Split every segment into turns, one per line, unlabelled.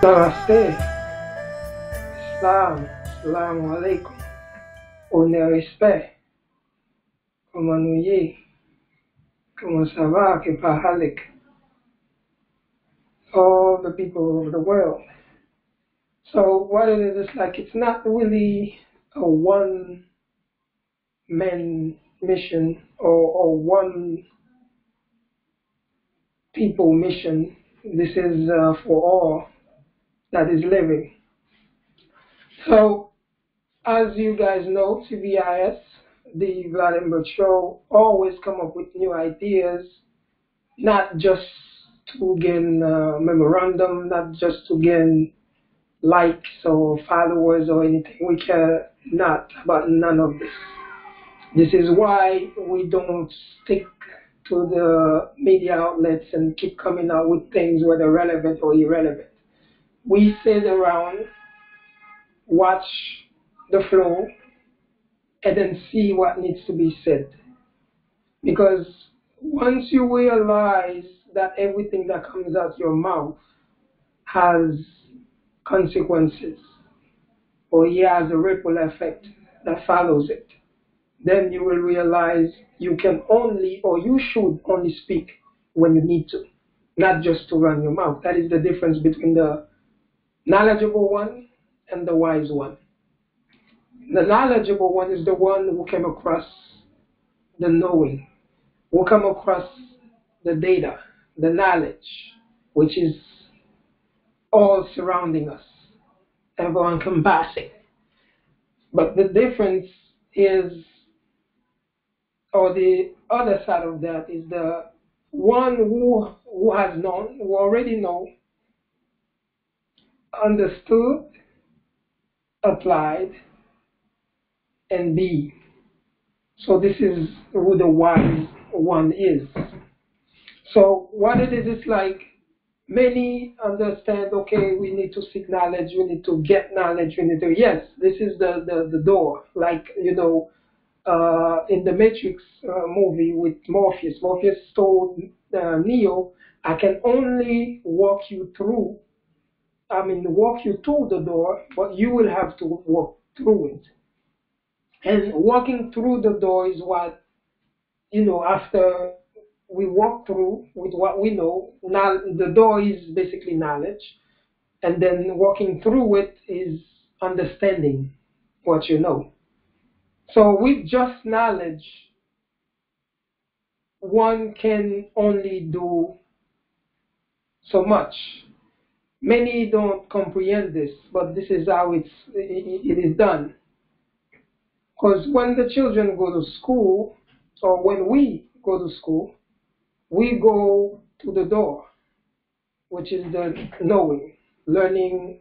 Namaste, Islam, Assalamu alaikum. Au respect, comment nous y est, comment ça va, que pahalik, all the people of the world. So what it is, it's like it's not really a one-man mission or one people mission. This is for all that is living. So as you guys know, TVIS, the Vladimir Show, always come up with new ideas, not just to gain memorandum, not just to gain likes or followers or anything. We care not about none of this. This is why we don't stick to the media outlets and keep coming out with things whether relevant or irrelevant. We sit around, watch the flow, and then see what needs to be said. Because once you realize that everything that comes out your mouth has consequences, or it has a ripple effect that follows it, then you will realize you can only, or you should only speak when you need to, not just to run your mouth. That is the difference between the knowledgeable one and the wise one. The knowledgeable one is the one who came across the knowing, who come across the data, the knowledge, which is all surrounding us, ever encompassing. But the difference is, or the other side of that is the one who has known, who already know, understood, applied, and be. So this is who the wise one is. So what it is, it's like many understand, okay, we need to seek knowledge, we need to get knowledge, we need to, yes, this is the door. Like, you know, in the Matrix movie with Morpheus, Morpheus told Neo, I can only walk you to the door, but you will have to walk through it. And walking through the door is what, you know, after we walk through with what we know, now the door is basically knowledge. And then walking through it is understanding what you know. So with just knowledge, one can only do so much. Many don't comprehend this, but this is how it is done. Because when the children go to school, or when we go to school, we go to the door, which is the knowing, learning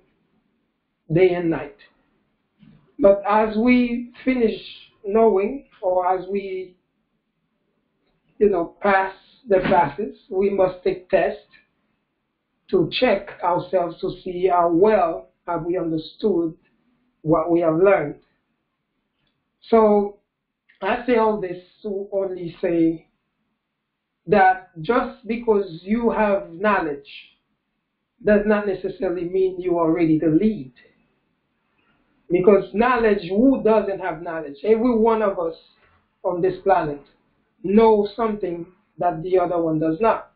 day and night. But as we finish knowing, or as we, you know, pass the classes, we must take tests to check ourselves to see how well have we understood what we have learned. So I say all this to only say that just because you have knowledge does not necessarily mean you are ready to lead. Because knowledge, who doesn't have knowledge? Every one of us on this planet knows something that the other one does not.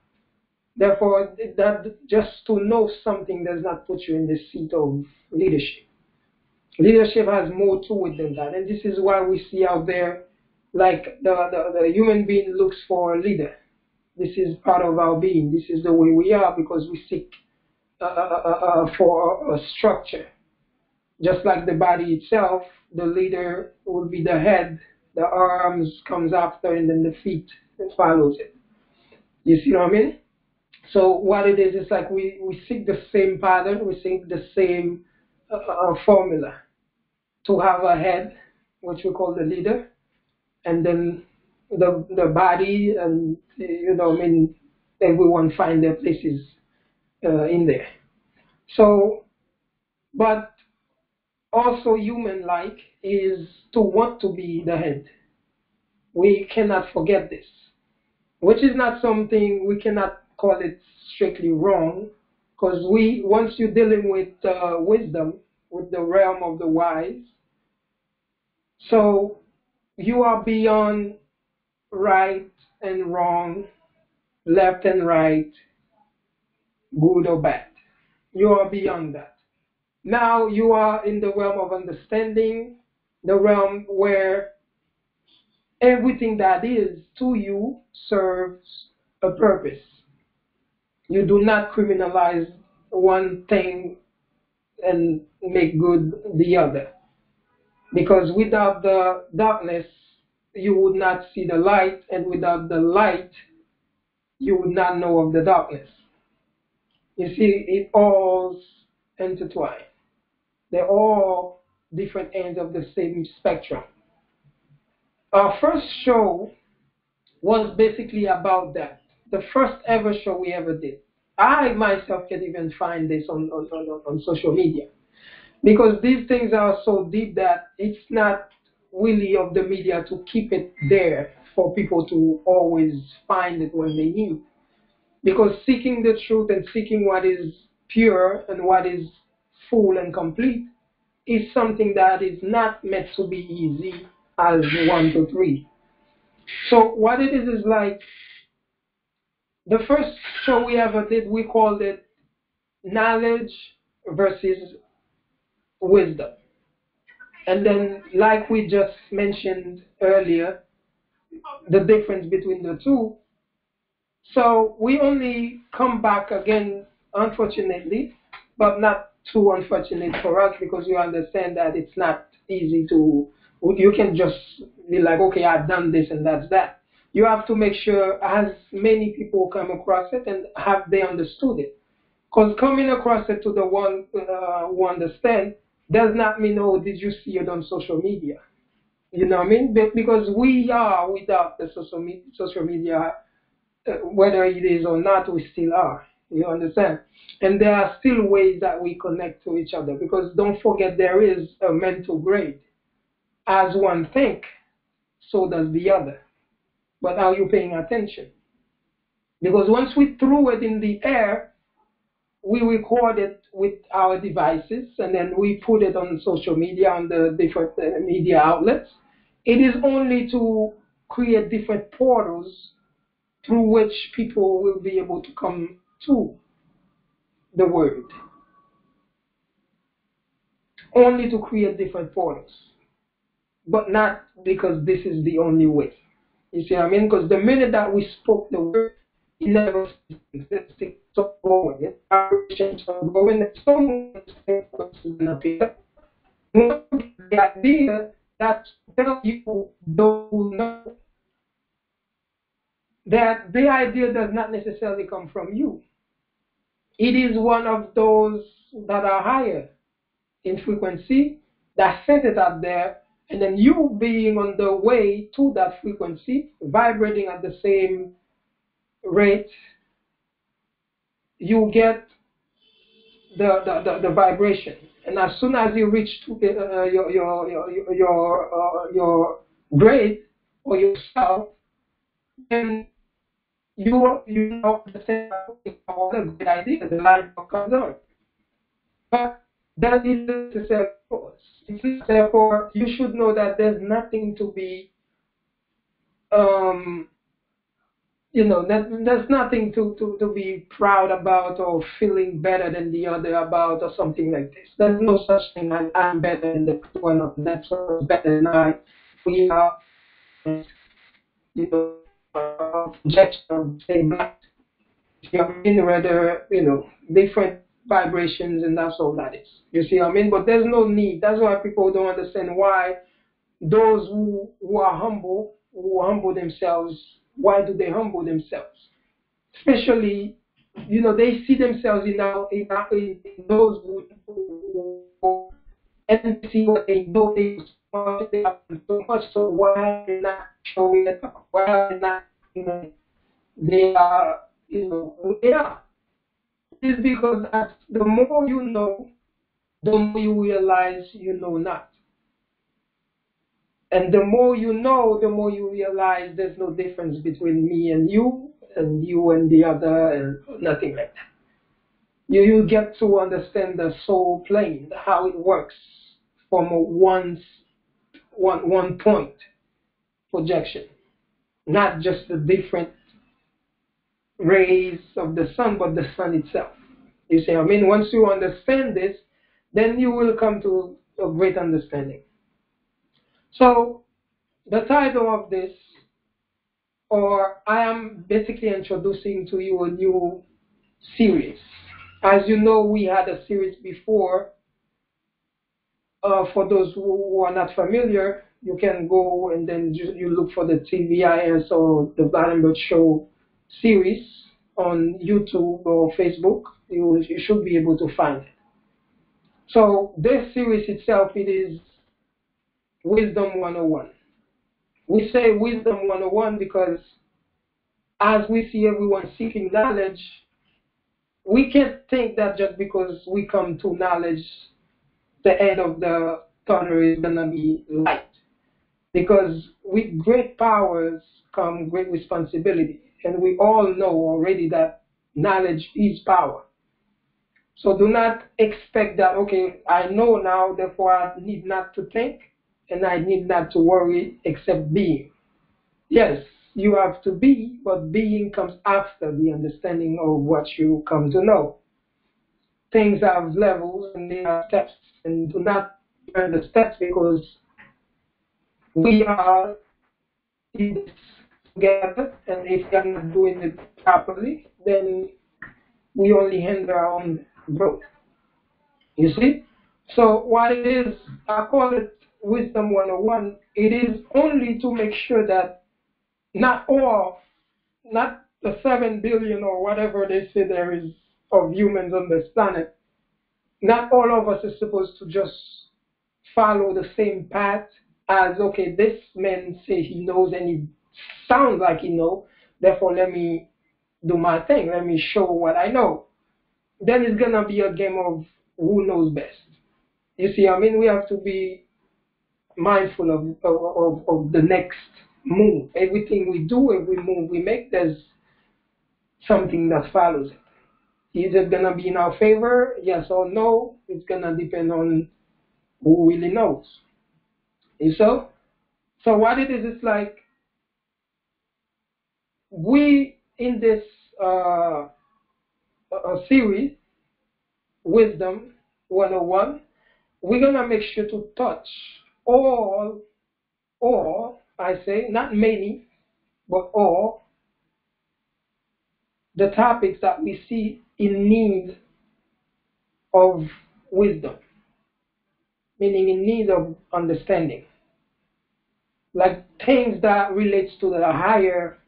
Therefore, that just to know something does not put you in the seat of leadership. Leadership has more to it than that. And this is why we see out there, like the human being looks for a leader. This is part of our being. This is the way we are because we seek for a structure. Just like the body itself, the leader will be the head, the arms comes after, and then the feet follows it. You see what I mean? So what it is, it's like we seek the same pattern, we seek the same formula to have a head, which we call the leader, and then the body, and you know, I mean, everyone find their places in there. So, but also human-like is to want to be the head. We cannot forget this, which is not something we cannot call it strictly wrong, Because once you're dealing with wisdom, with the realm of the wise, so you are beyond right and wrong, left and right, good or bad. You are beyond that. Now you are in the realm of understanding, the realm where everything that is to you serves a purpose. You do not criminalize one thing and make good the other. Because without the darkness, you would not see the light, and without the light, you would not know of the darkness. You see, it all intertwined. They're all different ends of the same spectrum. Our first show was basically about that. The first ever show we ever did. I myself can even find this on social media. Because these things are so deep that it's not really of the media to keep it there for people to always find it when they need. Because seeking the truth and seeking what is pure and what is full and complete is something that is not meant to be easy as 1, 2, 3. So what it is like the first show we ever did, we called it knowledge versus wisdom. And then, like we just mentioned earlier, the difference between the two. So we only come back again, unfortunately, but not too unfortunate for us because you understand that it's not easy to, you can just be like, okay, I've done this and that's that. You have to make sure as many people come across it and have they understood it. Because coming across it to the one who understand does not mean, oh, did you see it on social media? You know what I mean? Because we are without the social media, whether it is or not, we still are. You understand? And there are still ways that we connect to each other. Because don't forget, there is a mental grade. As one think, so does the other. But are you paying attention? Because once we threw it in the air, we record it with our devices and then we put it on social media, on the different media outlets. It is only to create different portals through which people will be able to come to the word. Only to create different portals. But not because this is the only way. You see what I mean? Because the minute that we spoke the word, it never ceases to going. Vibrations are going, and someone is going to appear. The idea that tell you don't know that the idea does not necessarily come from you. It is one of those that are higher in frequency that sent it out there, and then you being on the way to that frequency, vibrating at the same rate, you get the vibration. And as soon as you reach to your grade or yourself, then you know the all the good ideas, the light comes on. But that is necessary for us. Therefore, you should know that there's nothing to be, there's nothing to be proud about or feeling better than the other about or something like this. There's no such thing as I'm better than the one of that's better than I. We are, projection of the same light. You know what I mean? Rather, different vibrations, and that's all that is. You see what I mean? But there's no need. That's why people don't understand why those who are humble, who humble themselves, why do they humble themselves? Especially, they see themselves in those who and see what they know they have so much. So why are they not showing it up? Why are they not, they are, who they are? It's because as the more you know, the more you realize you know not. And the more you know, the more you realize there's no difference between me and you and the other, and nothing like that. you get to understand the soul plane, how it works from a one point projection, not just the different rays of the sun, but the sun itself. You see, I mean, once you understand this, then you will come to a great understanding. So, the title of this, or I am basically introducing to you a new series. As you know, we had a series before. For those who are not familiar, you can go and then you look for the TVIS or the Vladenberg Show series on YouTube or Facebook. You should be able to find it. So this series itself, it is Wisdom 101. We say Wisdom 101 because as we see everyone seeking knowledge, we can't think that just because we come to knowledge, the end of the tunnel is going to be light. Because with great powers come great responsibility. And we all know already that knowledge is power. So do not expect that, okay, I know now, therefore I need not to think and I need not to worry except being. Yes, you have to be, but being comes after the understanding of what you come to know. Things have levels and they have steps, and do not learn the steps because we are in this together, and if we are not doing it properly, then we only hinder our own growth. You see? So what it is, I call it Wisdom 101, it is only to make sure that not all, not the 7 billion or whatever they say there is of humans on this planet, not all of us is supposed to just follow the same path as, okay, this man say he knows and he sounds like he knows, therefore let me do my thing, let me show what I know. Then it's going to be a game of who knows best. You see, I mean, we have to be mindful of the next move. Everything we do, every move we make, there's something that follows it. Is it going to be in our favor? Yes or no? It's going to depend on who really knows. You so? So what it is, it's like we, in this series, Wisdom 101, we're going to make sure to touch all, I say, not many, but all the topics that we see in need of wisdom, meaning in need of understanding, like things that relates to the higher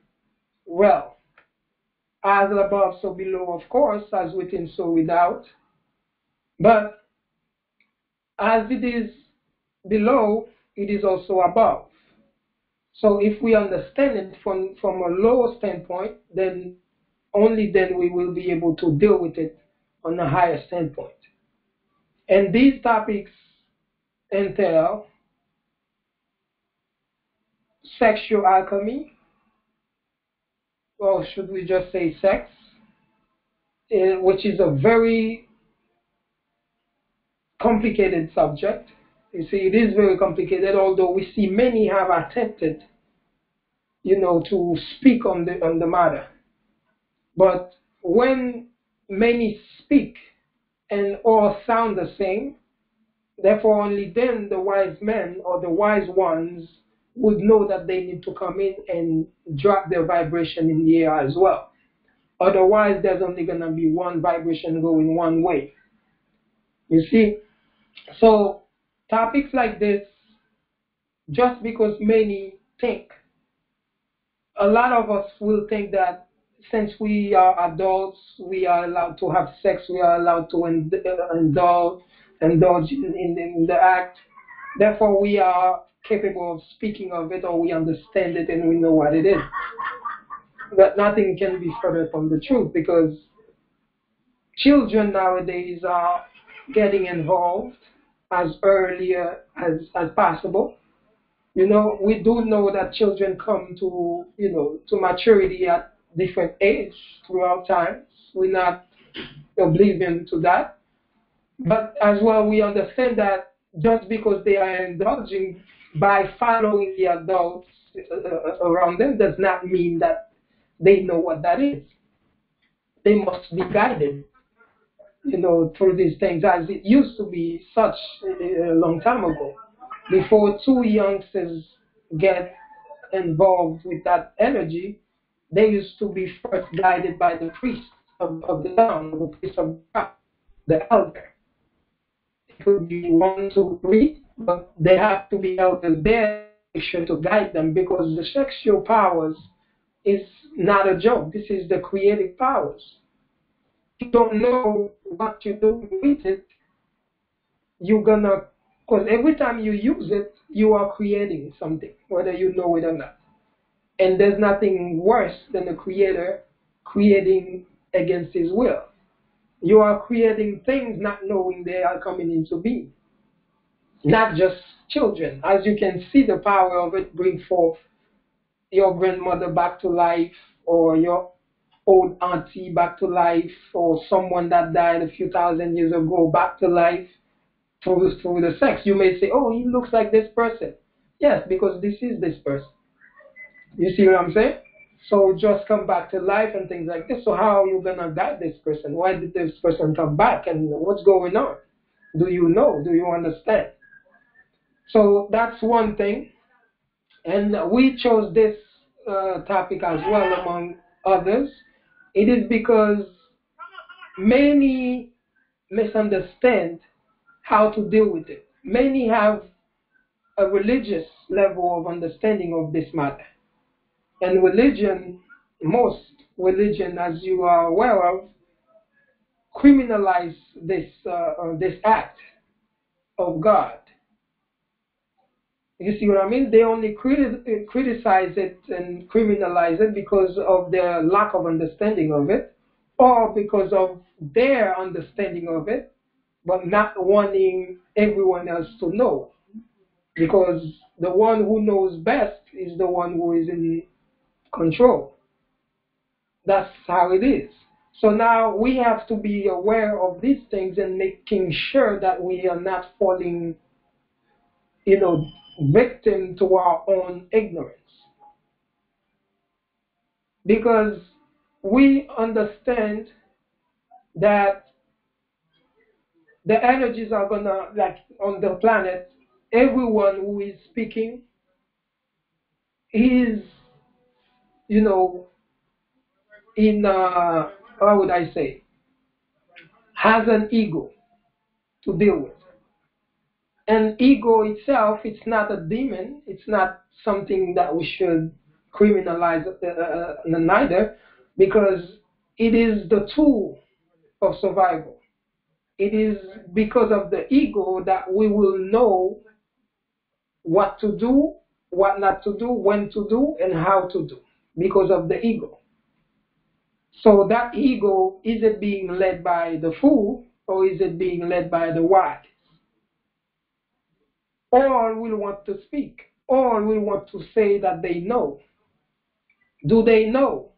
realm, as above so below, of course, as within so without, but as it is below, it is also above. So if we understand it from a lower standpoint, then only then we will be able to deal with it on a higher standpoint. And these topics entail sexual alchemy, or should we just say sex, which is a very complicated subject. You see, it is very complicated, although we see many have attempted, to speak on the matter. But when many speak and all sound the same, therefore only then the wise men or the wise ones would know that they need to come in and drop their vibration in the air as well. Otherwise, there's only going to be one vibration going one way. You see? So, topics like this, just because many think, a lot of us will think that since we are adults, we are allowed to have sex, we are allowed to indulge in the act. Therefore, we are capable of speaking of it, or we understand it and we know what it is. But nothing can be further from the truth, because children nowadays are getting involved as early as possible. We do know that children come to maturity at different age throughout times. We're not oblivion to that. But as well, we understand that just because they are indulging by following the adults around them does not mean that they know what that is. They must be guided, through these things as it used to be such a long time ago. Before two youngsters get involved with that energy, they used to be first guided by the priest of the town, the priest of God, the elder. It could be one, two, three, but they have to be elders there to guide them because the sexual powers is not a joke. This is the creative powers. If you don't know what you do with it, you're gonna, because every time you use it, you are creating something, whether you know it or not. And there's nothing worse than a creator creating against his will. You are creating things not knowing they are coming into being. Not just children. As you can see, the power of it bring forth your grandmother back to life, or your old auntie back to life, or someone that died a few thousand years ago back to life through the sex. You may say, oh, he looks like this person. Yes, because this is this person. You see what I'm saying? So just come back to life and things like this. So how are you going to guide this person? Why did this person come back? And what's going on? Do you know? Do you understand? So that's one thing. And we chose this topic as well among others. It is because many misunderstand how to deal with it. Many have a religious level of understanding of this matter. And religion, most religion, as you are aware of, criminalize this act of God. You see what I mean? They only criticize it and criminalize it because of their lack of understanding of it, or because of their understanding of it, but not wanting everyone else to know. Because the one who knows best is the one who is in control. That's how it is. So now we have to be aware of these things and making sure that we are not falling, victim to our own ignorance. Because we understand that the energies are gonna, like on the planet, everyone who is speaking is, in, how would I say, has an ego to deal with. And ego itself, it's not a demon. It's not something that we should criminalize neither, because it is the tool of survival. It is because of the ego that we will know what to do, what not to do, when to do, and how to do, because of the ego. So that ego, is it being led by the fool, or is it being led by the wise? All will want to speak. All will want to say that they know. Do they know?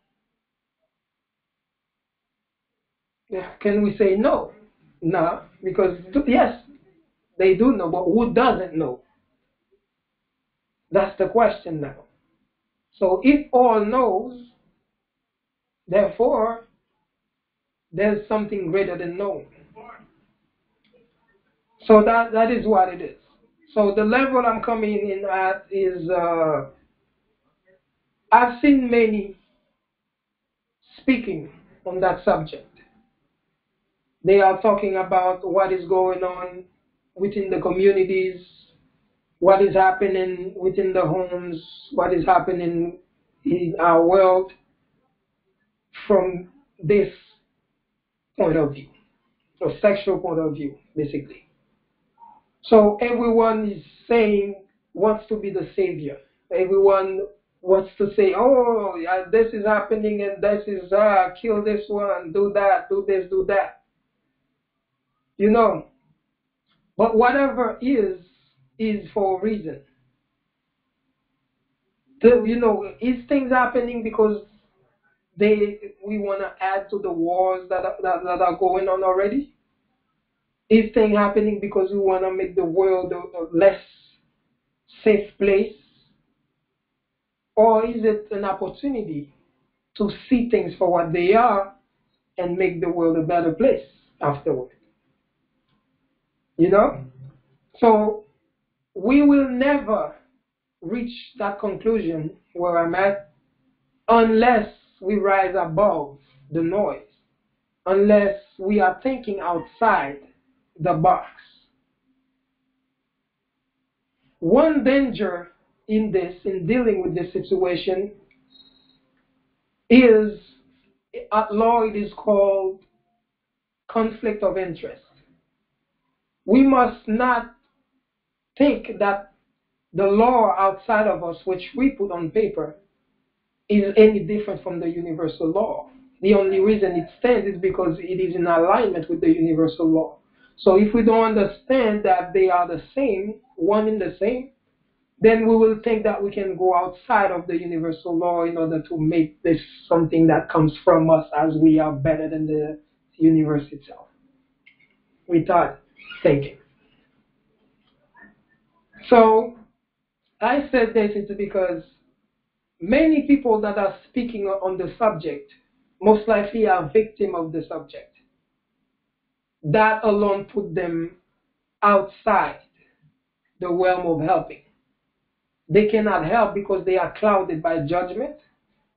Can we say no? No, because yes, they do know, but who doesn't know? That's the question now. So if all knows, therefore, there's something greater than knowing. So that is what it is. So the level I'm coming in at is, I've seen many speaking on that subject. They are talking about what is going on within the communities, what is happening within the homes, what is happening in our world from this point of view, or sexual point of view, basically. So everyone is saying, wants to be the savior. Everyone wants to say, oh, yeah, this is happening and this is, kill this one, do that, do this, do that. But whatever is for a reason. Is things happening because we want to add to the wars that are going on already? Is thing happening because we want to make the world a less safe place? Or is it an opportunity to see things for what they are and make the world a better place afterward? You know? So we will never reach that conclusion where I'm at unless we rise above the noise, unless we are thinking outside the box. One danger in dealing with this situation, is, at law, it is called conflict of interest. We must not think that the law outside of us, which we put on paper, is any different from the universal law. The only reason it stands is because it is in alignment with the universal law. So if we don't understand that they are the same, one in the same, then we will think that we can go outside of the universal law in order to make this something that comes from us, as we are better than the universe itself, without thinking. So I said this is because many people that are speaking on the subject most likely are victim of the subject. That alone put them outside the realm of helping. They cannot help because they are clouded by judgment.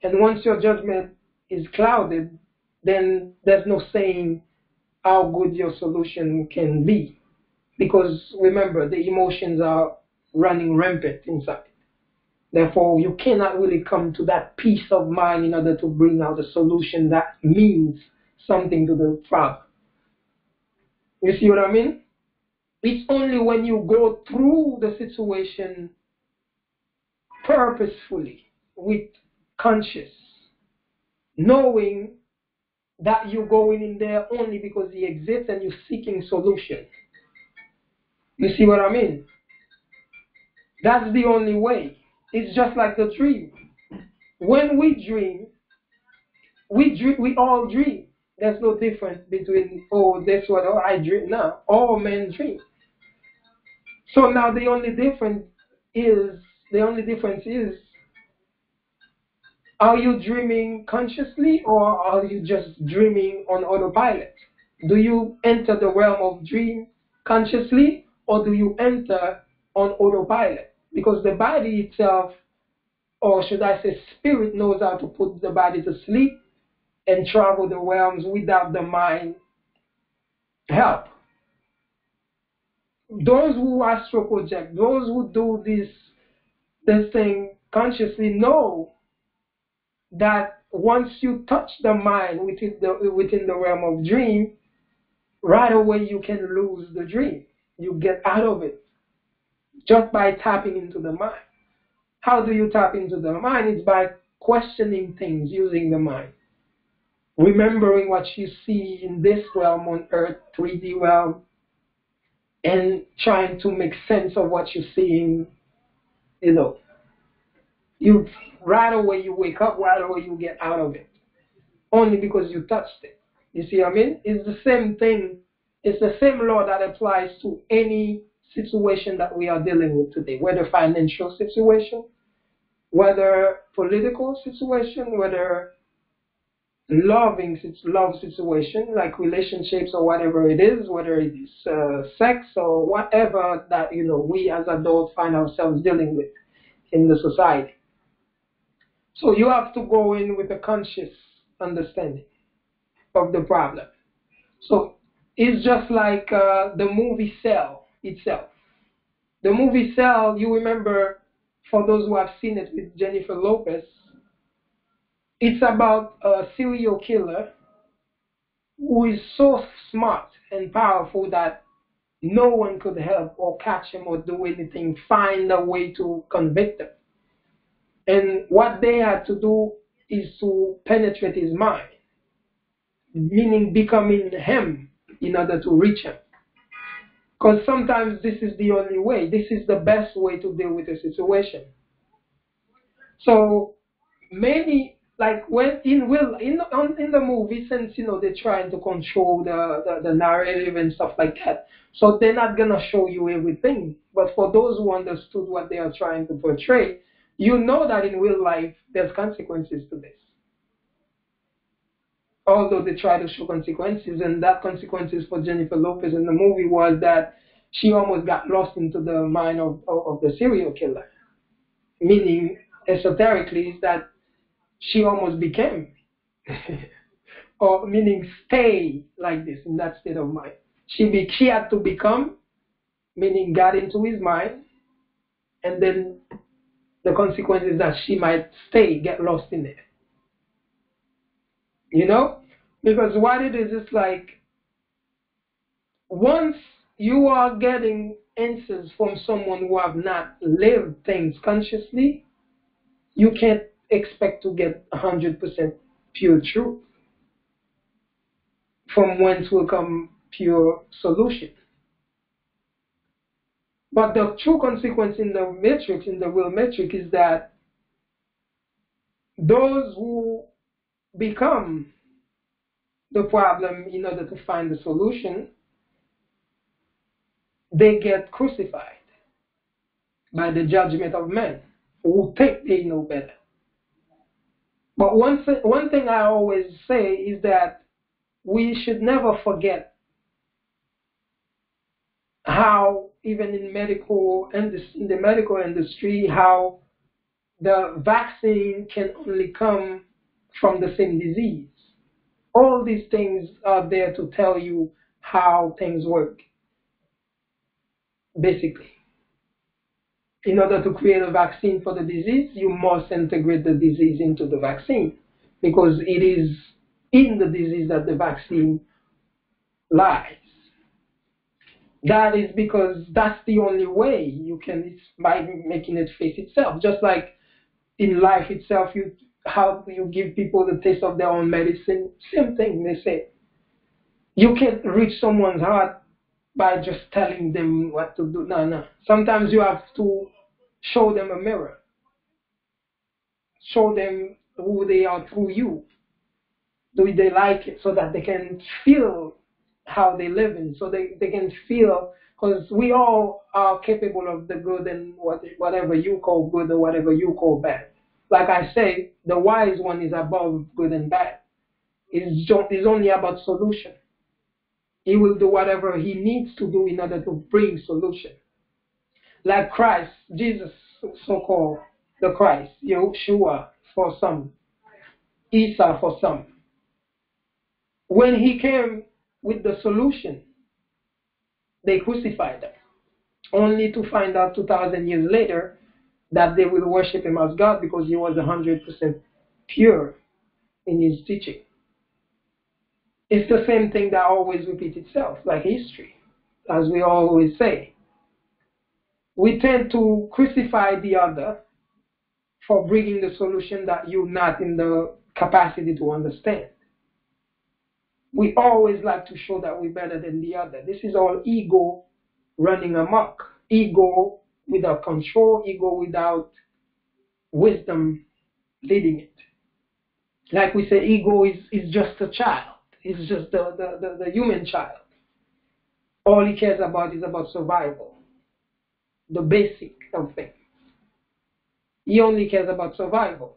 And once your judgment is clouded, then there's no saying how good your solution can be. Because remember, the emotions are running rampant inside. Therefore, you cannot really come to that peace of mind in order to bring out a solution that means something to the problem. You see what I mean? It's only when you go through the situation purposefully, with conscious, knowing that you're going in there only because he exists and you're seeking solution. You see what I mean? That's the only way. It's just like the dream. When we dream, we all dream. There's no difference between, oh, that's what I dream now. All men dream. So now the only difference is, are you dreaming consciously or are you just dreaming on autopilot? Do you enter the realm of dream consciously or do you enter on autopilot? Because the body itself, or should I say spirit, knows how to put the body to sleep and travel the realms without the mind help. Those who astral project, those who do this thing consciously, know that once you touch the mind within the realm of dream, right away you can lose the dream. You get out of it just by tapping into the mind. How do you tap into the mind? It's by questioning things using the mind. Remembering what you see in this realm on earth, 3D realm, and trying to make sense of what you're seeing, you right away you wake up, right away you get out of it. Only because you touched it. You see what I mean? It's the same thing. It's the same law that applies to any situation that we are dealing with today, whether financial situation, whether political situation, whether love situation, like relationships or whatever it is, whether it is sex or whatever that we as adults find ourselves dealing with in the society. So you have to go in with a conscious understanding of the problem. So it's just like the movie Cell itself. The movie Cell, you remember, for those who have seen it with Jennifer Lopez, it's about a serial killer who is so smart and powerful that no one could help or catch him or do anything, find a way to convict him. And what they had to do is to penetrate his mind, meaning becoming him in order to reach him. Because sometimes this is the only way. This is the best way to deal with a situation. So many like when in the movie, since they're trying to control the narrative and stuff like that, so they're not gonna show you everything. But for those who understood what they are trying to portray, you know that in real life there's consequences to this. Although they try to show consequences, and that consequences for Jennifer Lopez in the movie was that she almost got lost into the mind of the serial killer. Meaning, esoterically, is that she almost became, or meaning stay like this in that state of mind. She had to become, meaning got into his mind, and then the consequence is that she might stay, get lost in it. You know? Because what it is, it's like once you are getting answers from someone who have not lived things consciously, you can't expect to get 100% pure truth from whence will come pure solution. But the true consequence in the matrix, in the real matrix, is that those who become the problem in order to find the solution, they get crucified by the judgment of men who think they know better. But one thing I always say is that we should never forget how, even in in the medical industry, how the vaccine can only come from the same disease. All these things are there to tell you how things work, basically. In order to create a vaccine for the disease, you must integrate the disease into the vaccine because it is in the disease that the vaccine lies. That is because that's the only way you can, it's by making it face itself. Just like in life itself, how you give people the taste of their own medicine, same thing they say. You can't reach someone's heart by just telling them what to do. No, no. Sometimes you have to show them a mirror. Show them who they are through you. Do they like it so that they can feel how they live in, so they can feel, because we all are capable of the good and whatever you call good or whatever you call bad. Like I say, the wise one is above good and bad. It's only about solution. He will do whatever he needs to do in order to bring solution. Like Christ, Jesus, so-called the Christ, Yeshua for some, Isa for some. When he came with the solution, they crucified him, only to find out 2,000 years later that they will worship him as God because he was 100% pure in his teaching. It's the same thing that always repeats itself, like history, as we always say. We tend to crucify the other for bringing the solution that you're not in the capacity to understand. We always like to show that we're better than the other. This is all ego running amok. Ego without control, ego without wisdom leading it. Like we say, ego is just a child. It's just the human child. All he cares about is about survival, the basic of things. He only cares about survival.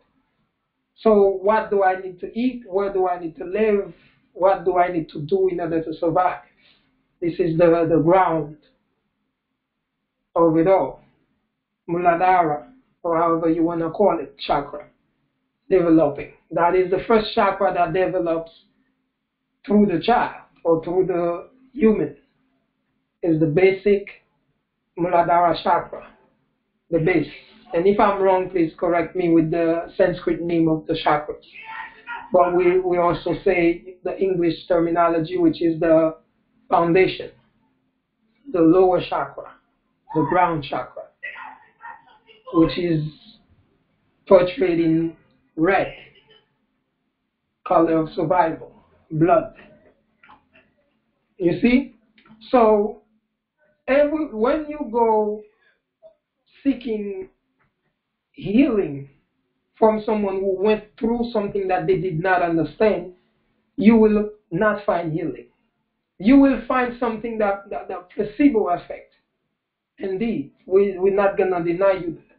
So what do I need to eat? Where do I need to live? What do I need to do in order to survive? This is the ground of it all. Muladhara, or however you want to call it, chakra, developing. That is the first chakra that develops through the child or through the human, is the basic Muladhara chakra, the base. And if I'm wrong, please correct me with the Sanskrit name of the chakras. But we also say the English terminology, which is the foundation, the lower chakra, the ground chakra, which is portrayed in red, color of survival, blood. You see? So when you go seeking healing from someone who went through something that they did not understand, you will not find healing. You will find something that the placebo effect. Indeed, we're not going to deny you that.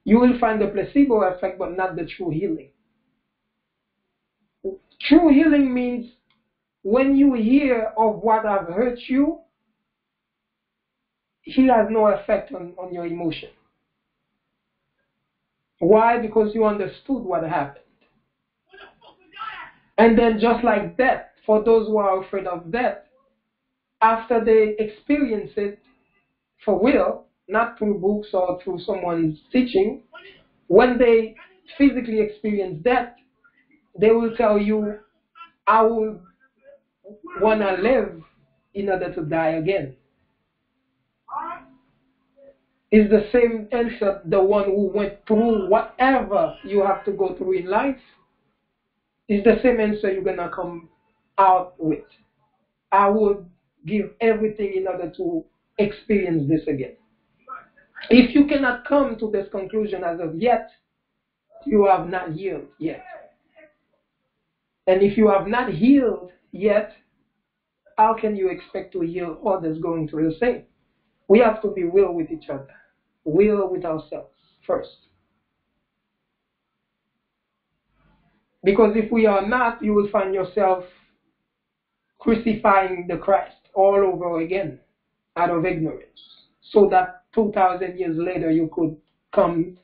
You will find the placebo effect, but not the true healing. True healing means when you hear of what have hurt you, it has no effect on your emotion. Why? Because you understood what happened. And then just like death, for those who are afraid of death, after they experience it for real, not through books or through someone's teaching, when they physically experience death, they will tell you, I will want to live in order to die again. It's the same answer, the one who went through whatever you have to go through in life. It's the same answer you're going to come out with. I would give everything in order to experience this again. If you cannot come to this conclusion as of yet, you have not healed yet. And if you have not healed yet, how can you expect to heal others going through the same? We have to be real with each other, real with ourselves first. Because if we are not, you will find yourself crucifying the Christ all over again out of ignorance, so that 2,000 years later you could come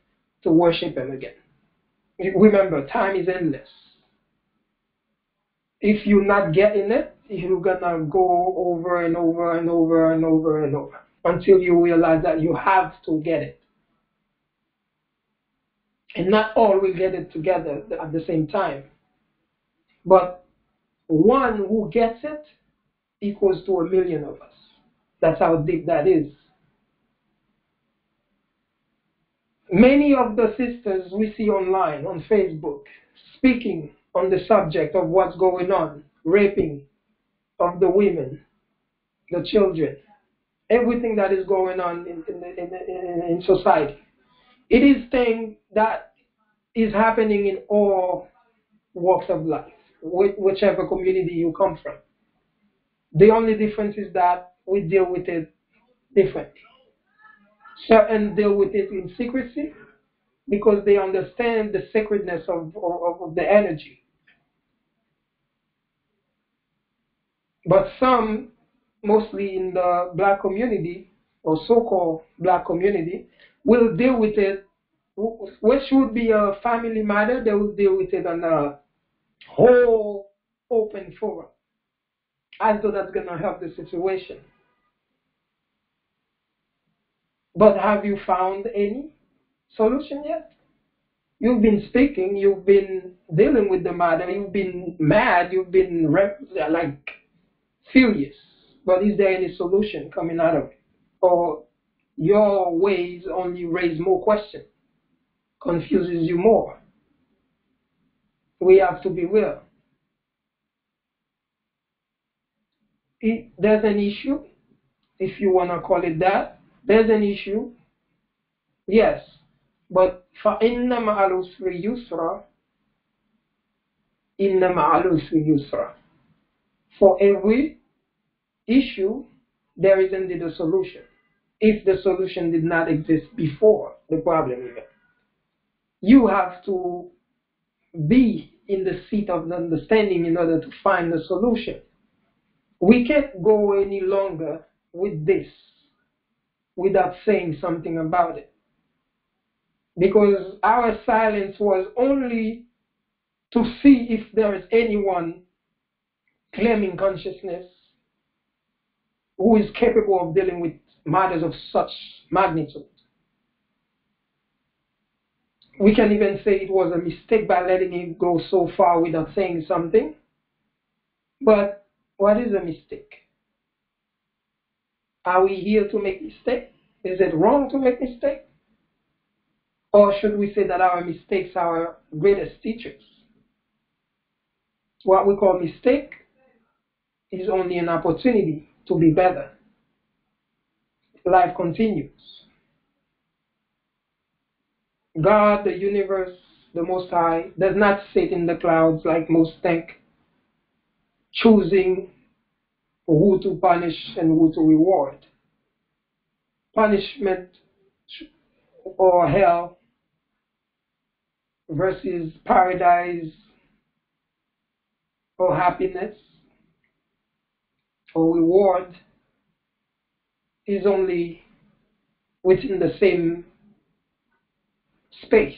to worship him again. Remember, time is endless. If you're not getting it, you're gonna go over and over and over and over and over until you realize that you have to get it. And not all will get it together at the same time. But one who gets it equals to 1,000,000 of us. That's how deep that is. Many of the sisters we see online, on Facebook, speaking on the subject of what's going on, raping of the women, the children, everything that is going on in society. It is thing that is happening in all walks of life, whichever community you come from. The only difference is that we deal with it differently. Certain deal with it in secrecy because they understand the sacredness of the energy. But some, mostly in the black community or so-called black community, will deal with it, which would be a family matter. They will deal with it on a whole open forum, as though that's going to help the situation. But have you found any solution yet? You've been speaking, you've been dealing with the matter, you've been mad, you've been like furious. But is there any solution coming out of it? Or your ways only raise more questions, confuses you more? We have to be real. There's an issue, if you want to call it that. There's an issue, yes. But فَإِنَّ مَعَ الْعُسْرِ يُسْرًا إِنَّ مَعَ الْعُسْرِ يُسْرًا. For every issue, there is indeed a solution. If the solution did not exist before the problem even. You have to be in the seat of the understanding in order to find the solution. We can't go any longer with this without saying something about it. Because our silence was only to see if there is anyone claiming consciousness who is capable of dealing with matters of such magnitude. We can even say it was a mistake by letting it go so far without saying something. But what is a mistake? Are we here to make mistakes? Is it wrong to make mistakes? Or should we say that our mistakes are our greatest teachers? What we call mistake is only an opportunity to be better. Life continues. God, the universe, the Most High, does not sit in the clouds like most think, choosing who to punish and who to reward. Punishment or hell versus paradise or happiness or reward is only within the same space,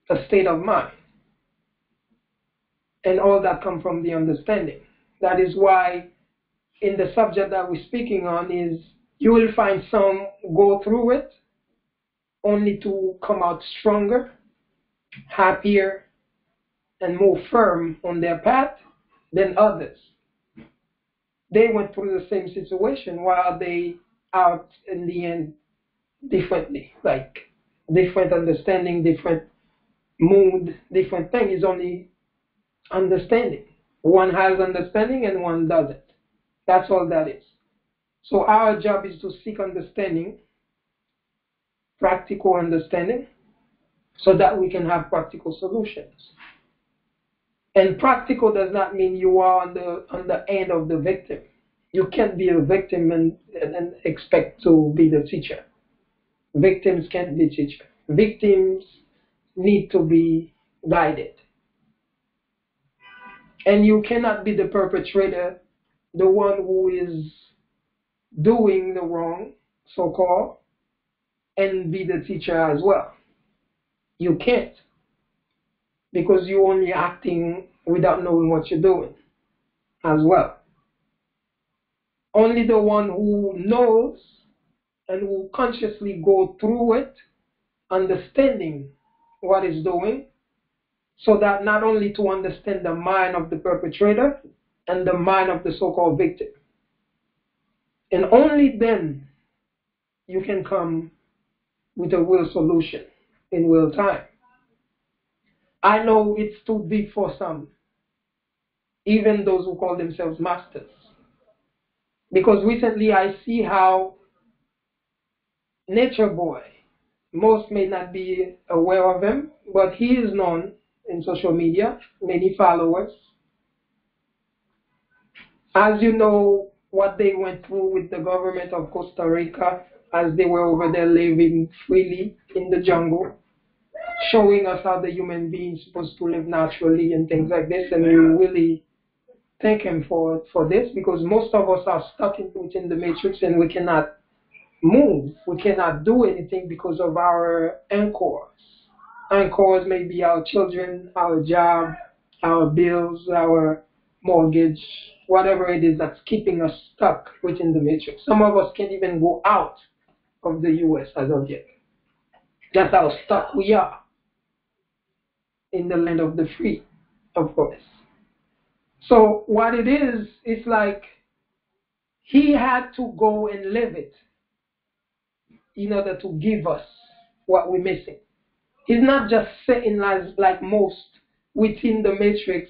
a state of mind, and all that come from the understanding. That is why in the subject that we're speaking on is you will find some go through it only to come out stronger, happier, and more firm on their path than others. They went through the same situation while they out in the end differently, like different understanding, different mood, different thing is only understanding. One has understanding and one doesn't. That's all that is. So our job is to seek understanding, practical understanding, so that we can have practical solutions. And practical does not mean you are on the end of the victim. You can't be a victim and expect to be the teacher. Victims can't be teachers. Victims need to be guided. And you cannot be the perpetrator, the one who is doing the wrong, so-called, and be the teacher as well. You can't, because you're only acting without knowing what you're doing as well. Only the one who knows and who consciously go through it, understanding what is doing, so that not only to understand the mind of the perpetrator and the mind of the so-called victim. And only then you can come with a real solution in real time. I know it's too big for some, even those who call themselves masters. Because recently I see how Nature Boy, most may not be aware of him, but he is known in social media, many followers. As you know, what they went through with the government of Costa Rica as they were over there living freely in the jungle, showing us how the human being is supposed to live naturally and things like this. And we really thank him for this, because most of us are stuck within the matrix and we cannot move. We cannot do anything because of our anchors. Anchors may be our children, our job, our bills, our mortgage, whatever it is that's keeping us stuck within the matrix. Some of us can't even go out of the US as of yet. That's how stuck we are in the land of the free, of course. So what it is, it's like he had to go and live it in order to give us what we're missing. He's not just sitting like most within the matrix,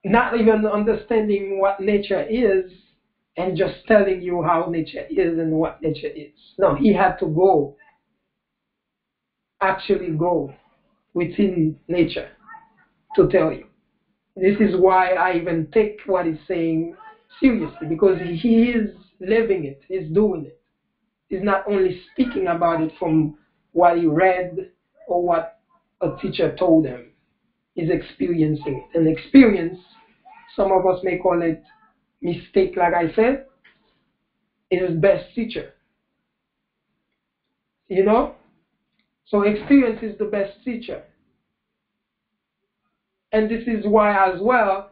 not even understanding what nature is and just telling you how nature is and what nature is. No, he had to go, actually go within nature to tell you. This is why I even take what he's saying seriously, because he is living it, he's doing it. He's not only speaking about it from what he read or what a teacher told him. He's experiencing it. And experience, some of us may call it mistake, like I said, is his best teacher. You know? So experience is the best teacher. And this is why as well,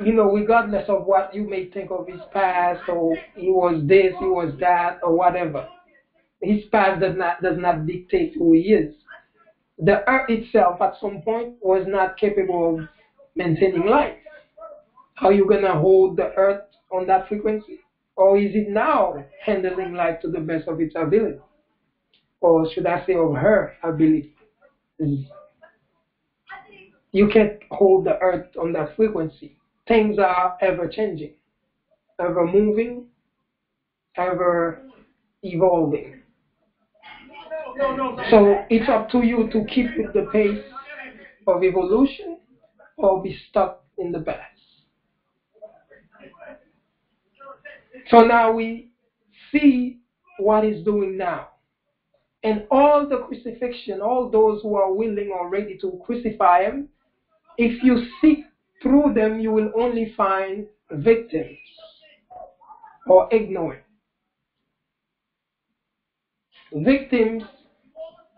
you know, regardless of what you may think of his past, or he was this, he was that, or whatever, his past does not dictate who he is. The earth itself at some point was not capable of maintaining life. How are you going to hold the earth on that frequency? Or is it now handling life to the best of its ability? Or should I say of her ability? You can't hold the earth on that frequency. Things are ever changing, ever moving, ever evolving. So it's up to you to keep with the pace of evolution or be stuck in the past. So now we see what he's doing now. And all the crucifixion, all those who are willing or ready to crucify him, if you seek through them, you will only find victims or ignorant. Victims,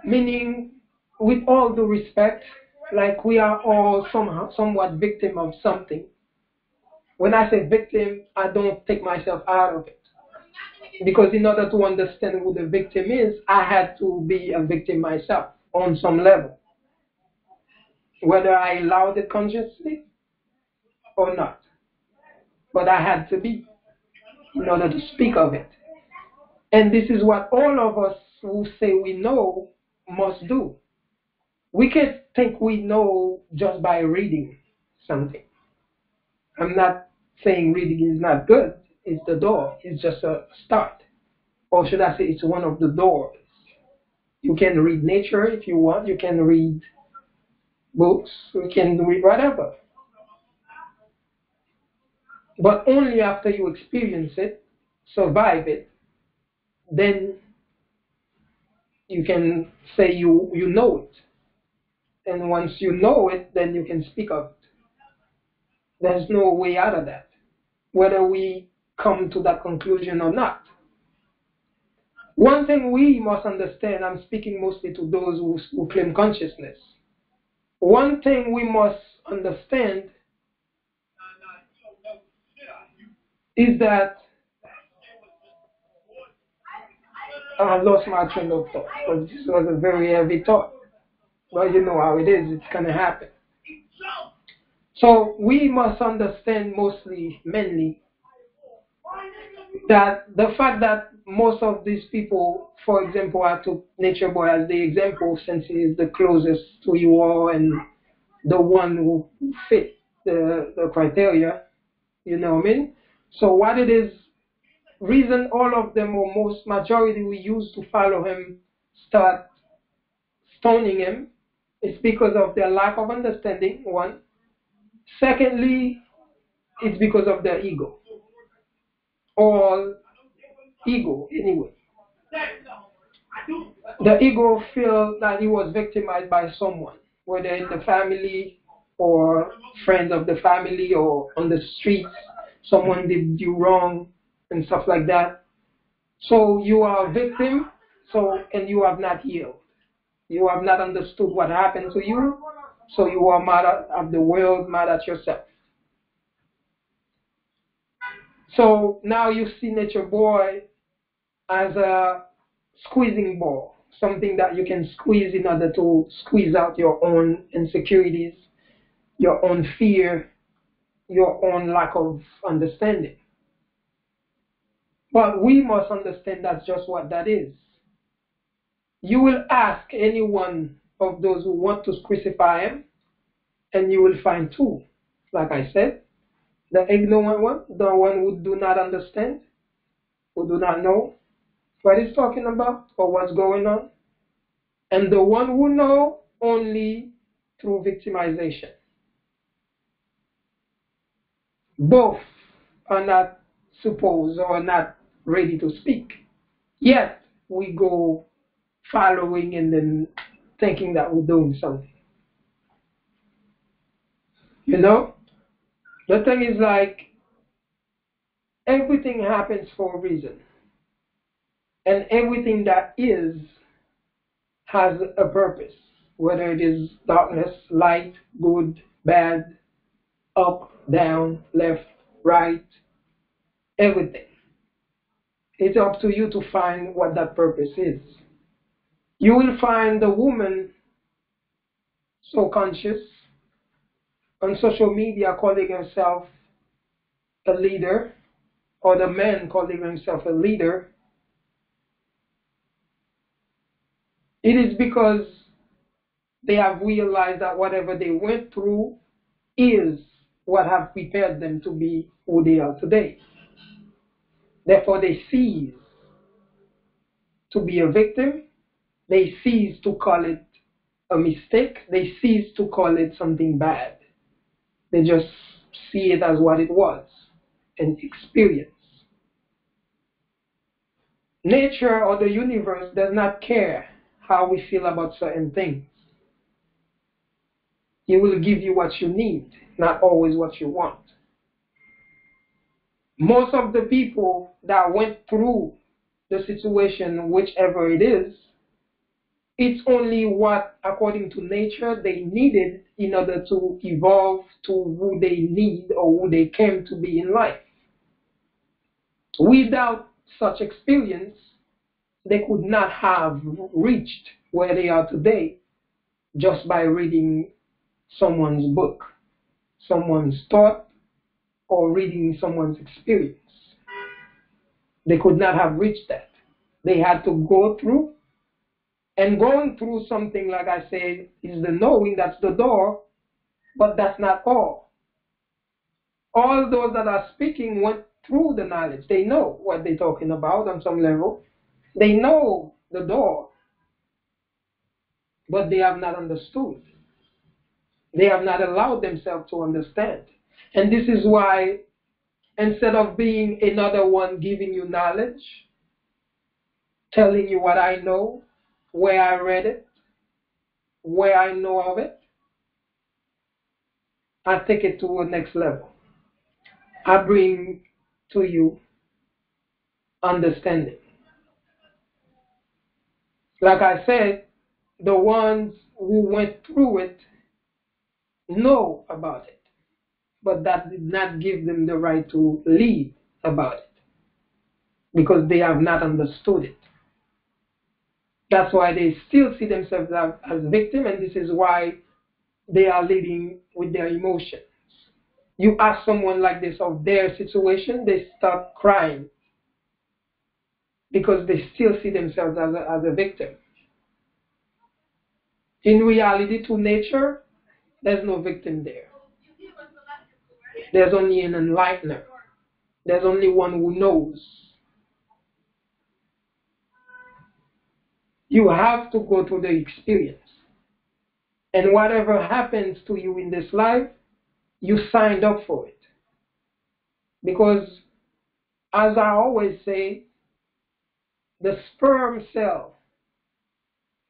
meaning, with all due respect, like we are all somehow, somewhat victim of something. When I say victim, I don't take myself out of it. Because in order to understand who the victim is, I had to be a victim myself on some level, whether I allowed it consciously or not. But I had to be in order to speak of it. And this is what all of us who say we know must do. We can't think we know just by reading something. I'm not saying reading is not good. It's the door. It's just a start. Or should I say it's one of the doors. You can read nature if you want. You can read books. You can read whatever. But only after you experience it, survive it, then you can say you know it. And once you know it, then you can speak of it. There's no way out of that, whether we come to that conclusion or not. One thing we must understand, I'm speaking mostly to those who claim consciousness. One thing we must understand is that I lost my train of thought, because this was a very heavy thought. But you know how it is, it's going to happen. So we must understand mostly, mainly, that the fact that most of these people, for example, I took Nature Boy as the example since he is the closest to you all and the one who fit the criteria, you know what I mean? So what it is, reason all of them or most majority we use to follow him start stoning him is because of their lack of understanding, one. Secondly, it's because of their ego. All ego, anyway. The ego feels that he was victimized by someone, whether in the family or friends of the family or on the streets, someone did you wrong and stuff like that. So you are a victim, and you have not healed. You have not understood what happened to you, so you are mad at the world, mad at yourself. So now you see Nature Boy as a squeezing ball, something that you can squeeze in order to squeeze out your own insecurities, your own fear, your own lack of understanding. But we must understand that's just what that is. You will ask any one of those who want to crucify him, and you will find two. Like I said, the ignorant one, the one who do not understand, who do not know what he's talking about or what's going on, and the one who know only through victimization. Both are not supposed or not ready to speak. Yet we go following and then thinking that we're doing something. You know? The thing is, like, everything happens for a reason. And everything that is has a purpose. Whether it is darkness, light, good, bad, up, down, left, right, everything. It's up to you to find what that purpose is. You will find the woman so conscious on social media calling himself a leader, or the man calling himself a leader. It is because they have realized that whatever they went through is what have prepared them to be who they are today. Therefore, they cease to be a victim They cease to call it a mistake. They cease to call it something bad. They just see it as what it was, an experience. Nature or the universe does not care how we feel about certain things. It will give you what you need, not always what you want. Most of the people that went through the situation, whichever it is, it's only what, according to nature, they needed in order to evolve to who they need or who they came to be in life. Without such experience, they could not have reached where they are today just by reading someone's book, someone's thought, or reading someone's experience. They could not have reached that. They had to go through, and going through something, like I said, is the knowing, that's the door, but that's not all. All those that are speaking went through the knowledge. They know what they're talking about on some level. They know the door, but they have not understood. They have not allowed themselves to understand. And this is why, instead of being another one giving you knowledge, telling you what I know, where I read it, where I know of it, I take it to a next level. I bring to you understanding. Like I said, the ones who went through it know about it, but that did not give them the right to lead about it because they have not understood it. That's why they still see themselves as victims, and this is why they are leading with their emotions. You ask someone like this of their situation, they start crying because they still see themselves as a victim. In reality, to nature, there's no victim there. There's only an enlightener. There's only one who knows. You have to go through the experience. And whatever happens to you in this life, you signed up for it. Because, as I always say, the sperm cell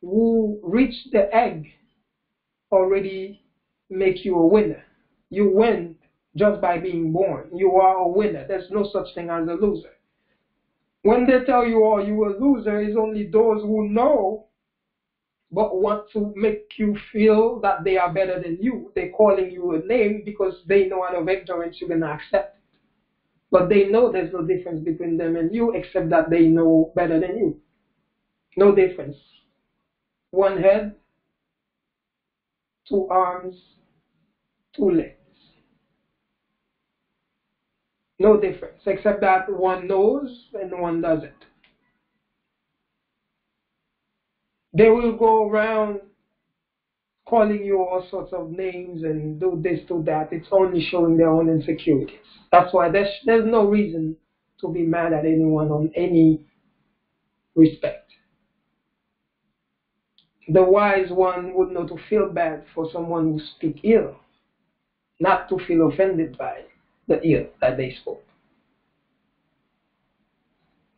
who reached the egg already make you a winner. You win just by being born. You are a winner. There's no such thing as a loser. When they tell you, oh, you're a loser, it's only those who know but want to make you feel that they are better than you. They're calling you a name because they know out of ignorance you're going to accept it. But they know there's no difference between them and you except that they know better than you. No difference. One head, two arms, two legs. No difference, except that one knows and one doesn't. They will go around calling you all sorts of names and do this, do that. It's only showing their own insecurities. That's why there's no reason to be mad at anyone on any respect. The wise one would know to feel bad for someone who speak ill, not to feel offended by the ill that they spoke.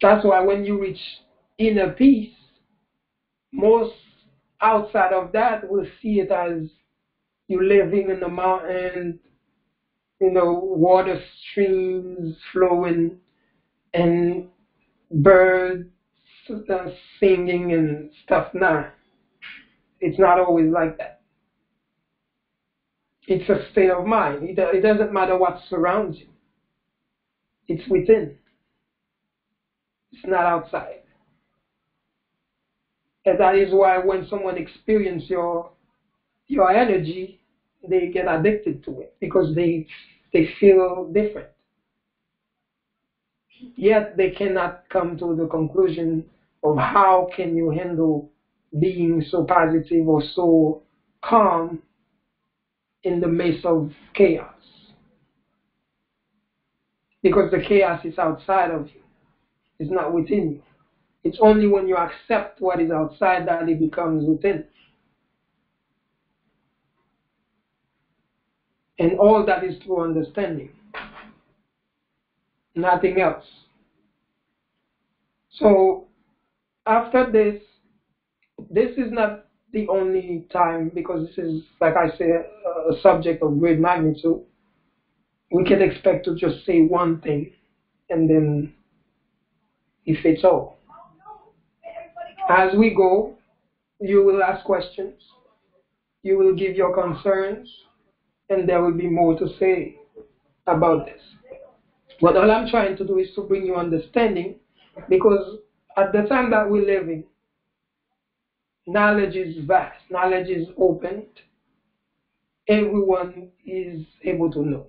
That's why when you reach inner peace, most outside of that will see it as you living in the mountain, water streams flowing and birds singing and stuff. Nah, it's not always like that. It's a state of mind. It doesn't matter what surrounds you. It's within. It's not outside. And that is why when someone experiences your energy, they get addicted to it because they feel different. Yet they cannot come to the conclusion of how can you handle being so positive or so calm in the midst of chaos. Because the chaos is outside of you. It's not within you. It's only when you accept what is outside that it becomes within. And all that is through understanding, nothing else. So after this, this is not the only time, because this is, like I said, a subject of great magnitude. We can expect to just say one thing and then it fits all. As we go, you will ask questions, you will give your concerns, and there will be more to say about this. But all I'm trying to do is to bring you understanding, because at the time that we're living, knowledge is vast, knowledge is open, everyone is able to know.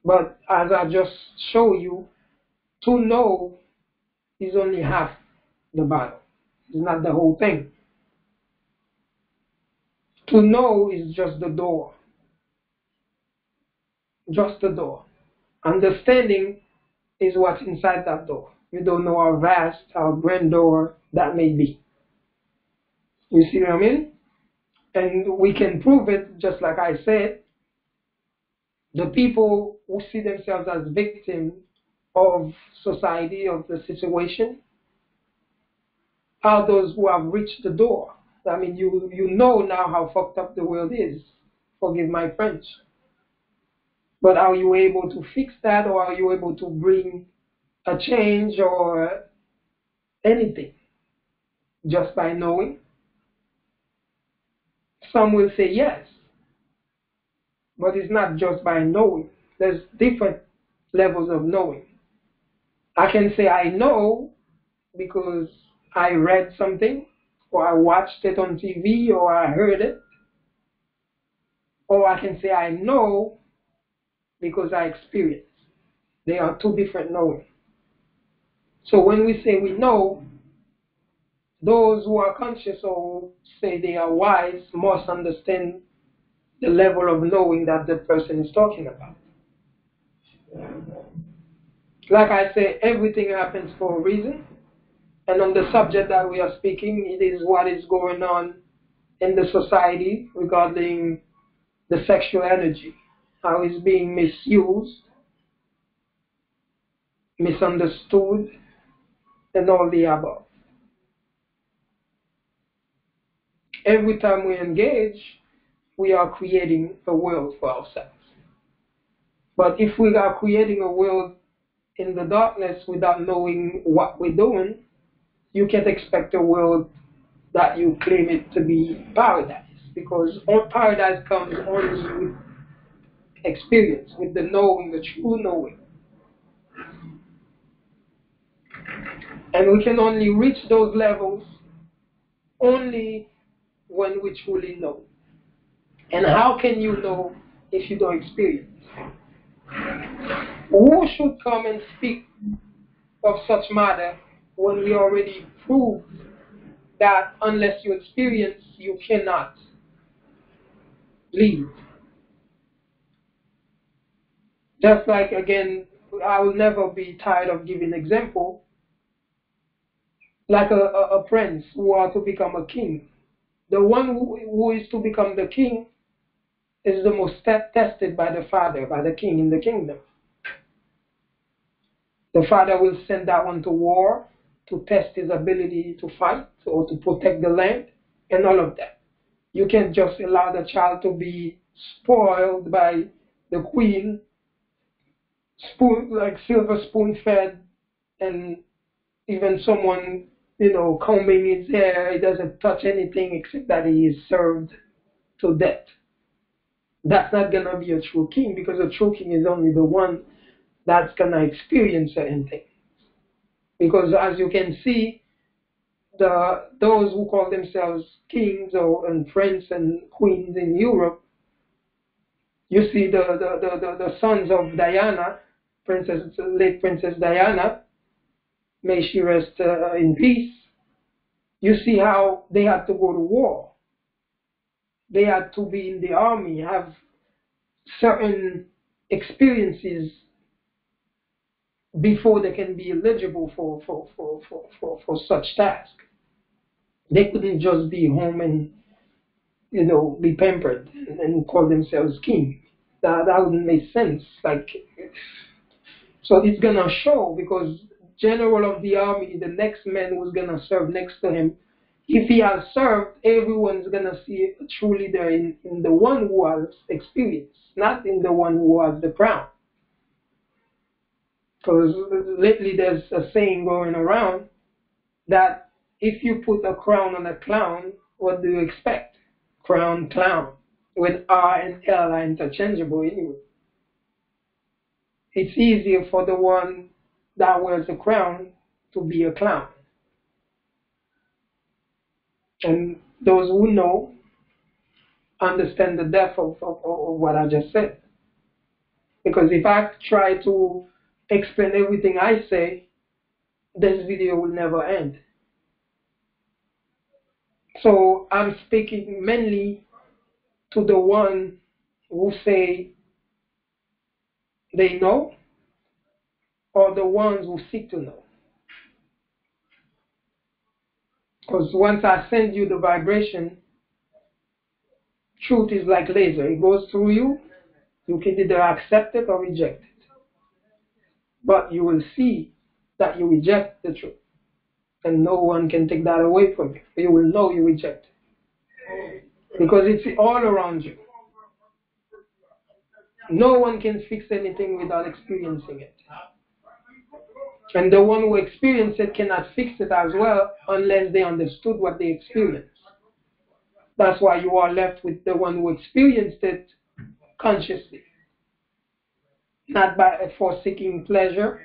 But as I just show you, to know is only half the battle. It's not the whole thing. To know is just the door. Just the door. Understanding is what's inside that door. You don't know how vast, how grand door that may be. You see what I mean? And we can prove it, just like I said. The people who see themselves as victims of society, of the situation, are those who have reached the door. I mean, you know now how fucked up the world is. Forgive my French. But are you able to fix that, or are you able to bring a change or anything just by knowing? Some will say yes, but it's not just by knowing. There's different levels of knowing. I can say I know because I read something, or I watched it on TV, or I heard it. Or I can say I know because I experienced. They are two different knowing. So when we say we know, those who are conscious or say they are wise must understand the level of knowing that the person is talking about. Like I say, everything happens for a reason. And on the subject that we are speaking, it is what is going on in the society regarding the sexual energy, how it's being misused, misunderstood, and all the above. Every time we engage, we are creating a world for ourselves. But if we are creating a world in the darkness without knowing what we're doing, you can't expect a world that you claim it to be paradise. Because paradise comes only with experience, with the knowing, the true knowing. And we can only reach those levels only when we truly know. And how can you know if you don't experience? Who should come and speak of such matter when we already proved that unless you experience, you cannot leave? Just like, again, I will never be tired of giving example, like a prince who are to become a king. The one who is to become the king is the most tested by the father, by the king in the kingdom. The father will send that one to war to test his ability to fight or to protect the land and all of that. You can't just allow the child to be spoiled by the queen, like silver spoon fed, and even someone, combing his hair. He doesn't touch anything except that he is served to death. That's not going to be a true king, because a true king is only the one that's going to experience certain things. Because as you can see, those who call themselves kings and prince and queens in Europe, you see the sons of Diana, late Princess Diana, may she rest in peace. You see how they had to go to war. They had to be in the army, have certain experiences before they can be eligible for such task. They couldn't just be home and, be pampered and call themselves king. That wouldn't make sense. So it's gonna show, because general of the army, the next man who's gonna serve next to him, if he has served, everyone's gonna see a true leader in the one who has experience, not in the one who has the crown. Because lately there's a saying going around that if you put a crown on a clown, what do you expect? Crown, clown. With R and L are interchangeable anyway. It's easier for the one that wears a crown to be a clown. And those who know understand the depth of what I just said. Because if I try to explain everything I say, this video will never end. So I'm speaking mainly to the one who say they know, or the ones who seek to know. Because once I send you the vibration, truth is like laser. It goes through you. You can either accept it or reject it. But you will see that you reject the truth. And no one can take that away from you. You will know you reject it. Because it's all around you. No one can fix anything without experiencing it. And the one who experienced it cannot fix it as well unless they understood what they experienced. That's why you are left with the one who experienced it consciously. Not for seeking pleasure,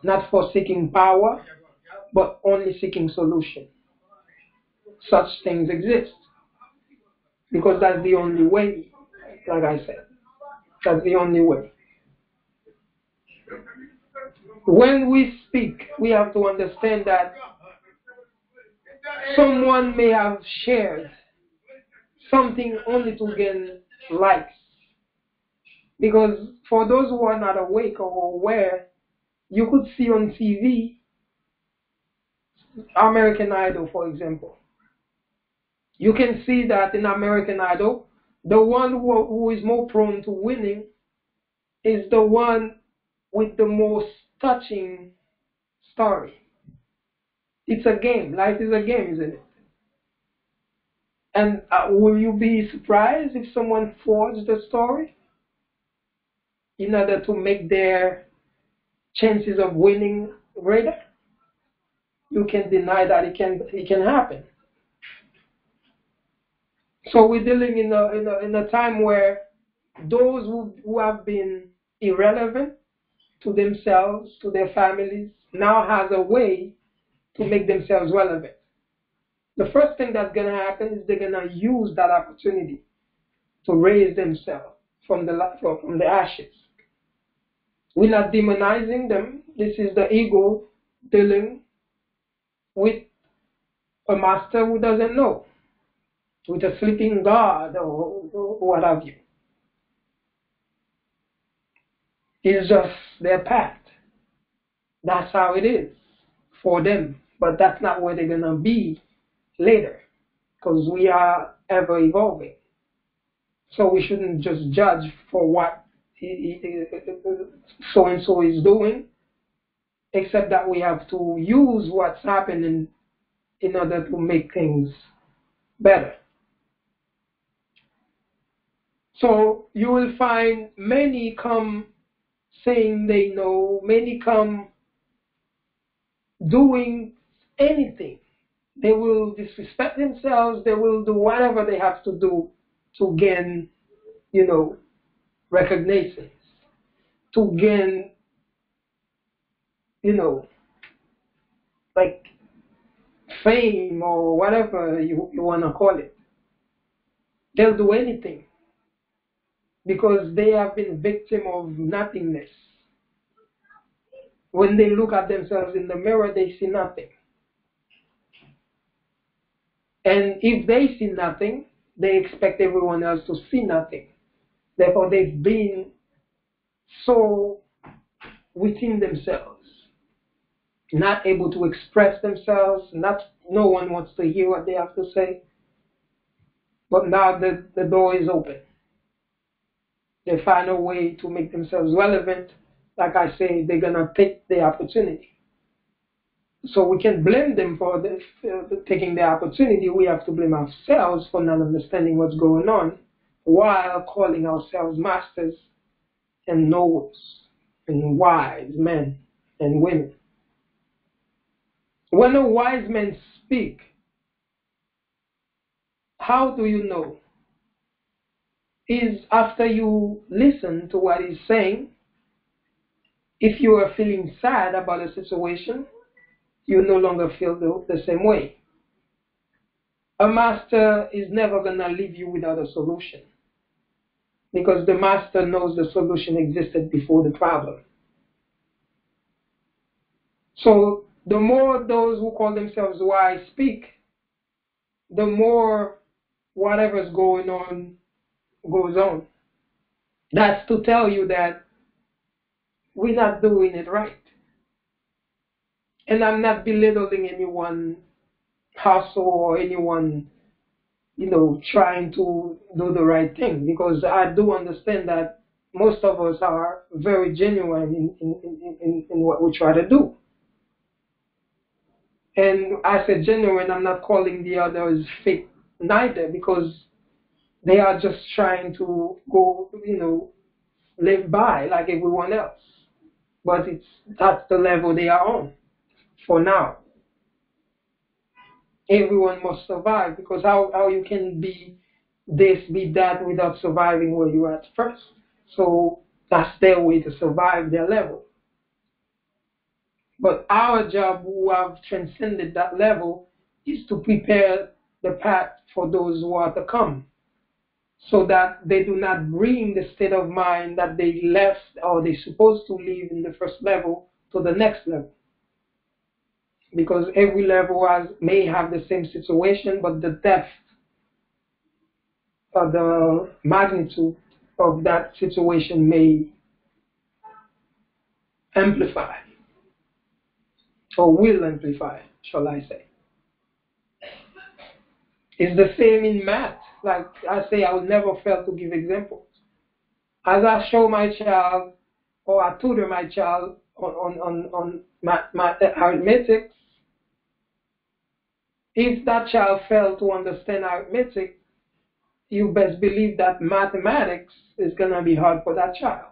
not for seeking power, but only seeking solution. Such things exist. Because that's the only way, like I said. That's the only way. When we speak, we have to understand that someone may have shared something only to gain likes. Because for those who are not awake or aware, you could see on TV, American Idol, for example. You can see that in American Idol, the one who is more prone to winning is the one with the most touching story. It's a game. Life is a game, isn't it? And will you be surprised if someone forged the story in order to make their chances of winning greater? You can deny that it can happen. So we're dealing in a time where those who have been irrelevant to themselves, to their families, now has a way to make themselves relevant. The first thing that's going to happen is they're going to use that opportunity to raise themselves from the ashes. We're not demonizing them. This is the ego dealing with a master who doesn't know, with a sleeping god or what have you. It's just their path. That's how it is for them. But that's not where they're going to be later, because we are ever evolving. So we shouldn't just judge for what so-and-so is doing, except that we have to use what's happening in order to make things better. So you will find many come saying they know, many come doing anything. They will disrespect themselves, they will do whatever they have to do to gain, recognition, to gain, like fame or whatever you want to call it. They'll do anything because they have been victim of nothingness. When they look at themselves in the mirror, they see nothing. And if they see nothing, they expect everyone else to see nothing. Therefore, they've been so within themselves. not able to express themselves, no one wants to hear what they have to say. But now the door is open. They find a way to make themselves relevant. Like I say, they're gonna take the opportunity. So we can blame them for taking the opportunity. We have to blame ourselves for not understanding what's going on while calling ourselves masters and knowers and wise men and women. When a wise man speaks, how do you know? Is after you listen to what he's saying, if you are feeling sad about a situation, you no longer feel the same way. A master is never going to leave you without a solution because the master knows the solution existed before the problem. So the more those who call themselves wise speak, the more whatever's going on goes on. That's to tell you that we're not doing it right. And I'm not belittling anyone hustle or anyone, trying to do the right thing, because I do understand that most of us are very genuine in what we try to do. And I said genuine, I'm not calling the others fake neither, because they are just trying to go, live by like everyone else. But that's the level they are on for now. Everyone must survive, because how you can be this, be that without surviving where you are at first. So that's their way to survive their level. But our job, who have transcended that level, is to prepare the path for those who are to come, so that they do not bring the state of mind that they left or they're supposed to leave in the first level to the next level. Because every level may have the same situation, but the depth or the magnitude of that situation may amplify, or will amplify, shall I say. It's the same in math. Like I say, I will never fail to give examples. As I show my child, or I tutor my child on my arithmetic, if that child fails to understand arithmetic, you best believe that mathematics is going to be hard for that child.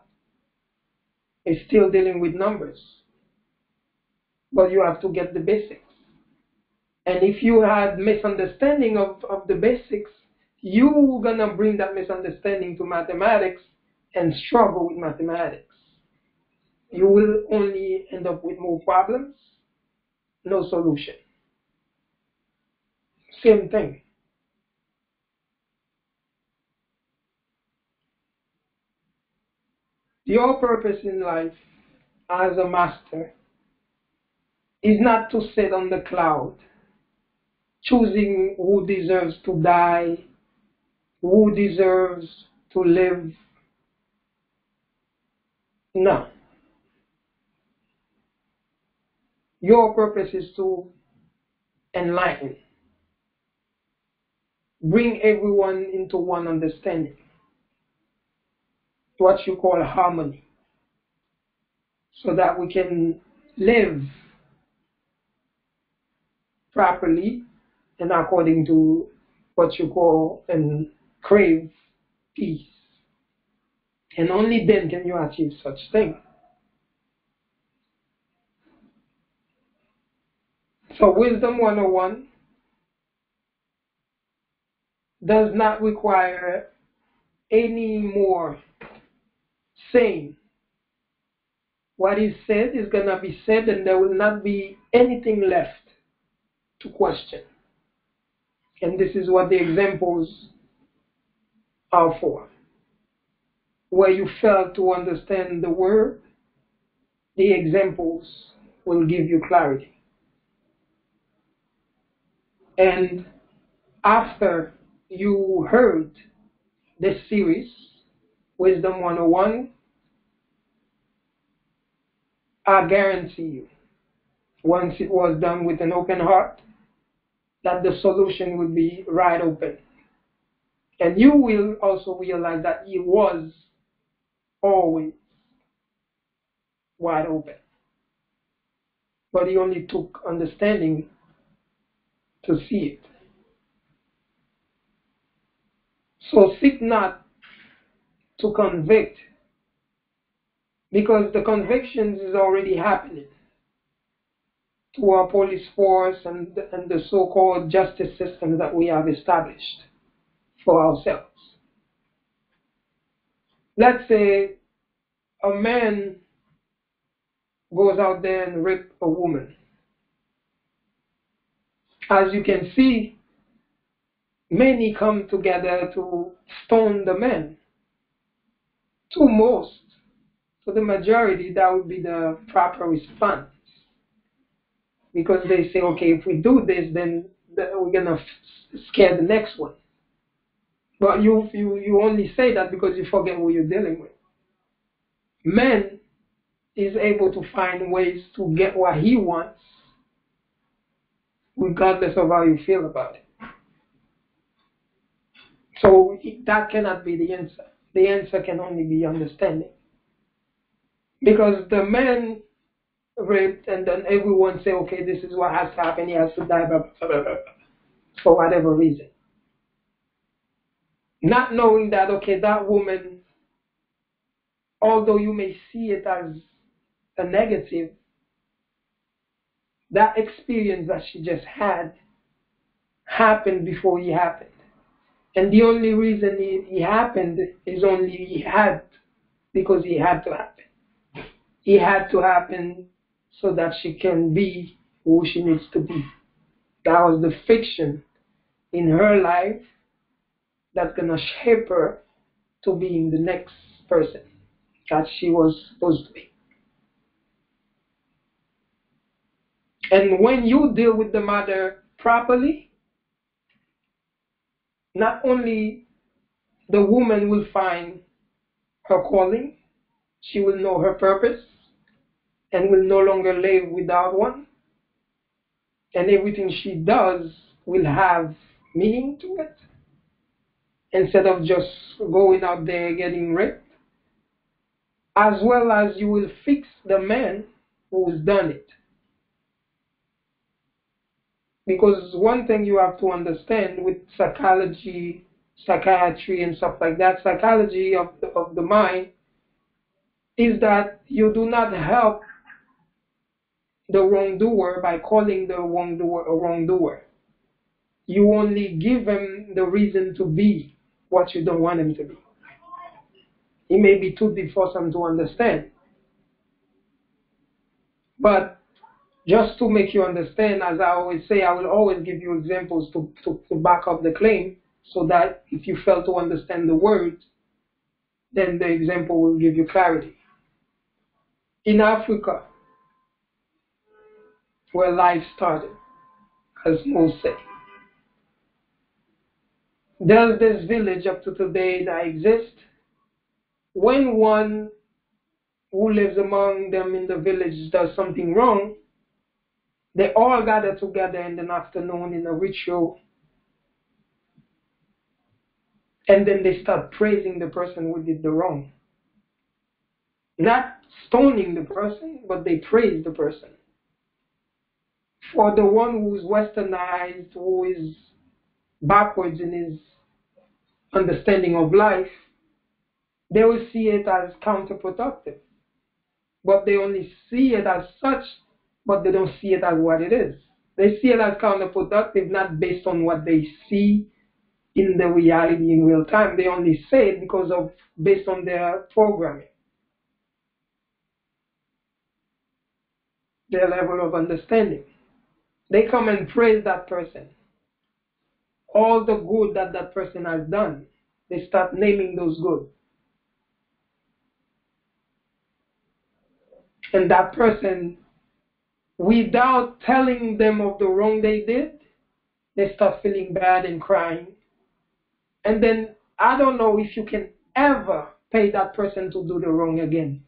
It's still dealing with numbers, but you have to get the basics. And if you had misunderstanding of the basics, you're going to bring that misunderstanding to mathematics and struggle with mathematics. You will only end up with more problems, no solution. Same thing. Your purpose in life as a master is not to sit on the cloud, choosing who deserves to die, who deserves to live. No. Your purpose is to enlighten, bring everyone into one understanding, what you call harmony, so that we can live properly and according to what you call and crave peace. And only then can you achieve such thing. So Wisdom 101 does not require any more saying. What is said is going to be said, and there will not be anything left to question. And this is what the examples are for. Where you fail to understand the word, the examples will give you clarity. And after you heard this series, Wisdom 101, I guarantee you, once it was done with an open heart, that the solution will be right open. And you will also realize that it was always wide open. But it only took understanding to see it. So seek not to convict, because the convictions is already happening to our police force and the so-called justice system that we have established for ourselves. Let's say a man goes out there and rapes a woman. As you can see, many come together to stone the man. To the majority, that would be the proper response. Because they say, okay, if we do this, then we're going to scare the next one. But you only say that because you forget who you're dealing with. Man is able to find ways to get what he wants, regardless of how you feel about it. So that cannot be the answer. The answer can only be understanding. Because the man raped, and then everyone say, okay, this is what has to happen, he has to die, blah, blah, blah, blah, for whatever reason. Not knowing that, okay, that woman, although you may see it as a negative, that experience that she just had happened before he happened. And the only reason he happened is only he had, because he had to happen. He had to happen so that she can be who she needs to be. That was the fiction in her life that's going to shape her to being the next person that she was supposed to be. And when you deal with the matter properly, not only the woman will find her calling, she will know her purpose and will no longer live without one. And everything she does will have meaning to it, instead of just going out there getting raped. As well as you will fix the man who's done it. Because one thing you have to understand with psychology, psychiatry, and stuff like that, psychology of the mind, is that you do not help the wrongdoer by calling the wrongdoer a wrongdoer. You only give him the reason to be what you don't want him to be. It may be too deep for some to understand. But just to make you understand, as I always say, I will always give you examples to back up the claim, so that if you fail to understand the words, then the example will give you clarity. In Africa, where life started, as most say, there's this village up to today that exists. When one who lives among them in the village does something wrong, they all gather together in the afternoon in a ritual, and then they start praising the person who did the wrong. Not stoning the person, but they praise the person. For the one who is westernized, who is backwards in his understanding of life, they will see it as counterproductive. But they only see it as such, but they don't see it as what it is. They see it as counterproductive, not based on what they see in the reality in real time. They only say it because of based on their programming, their level of understanding. They come and praise that person. All the good that that person has done, they start naming those good. And that person, without telling them of the wrong they did, they start feeling bad and crying. And then I don't know if you can ever pay that person to do the wrong again.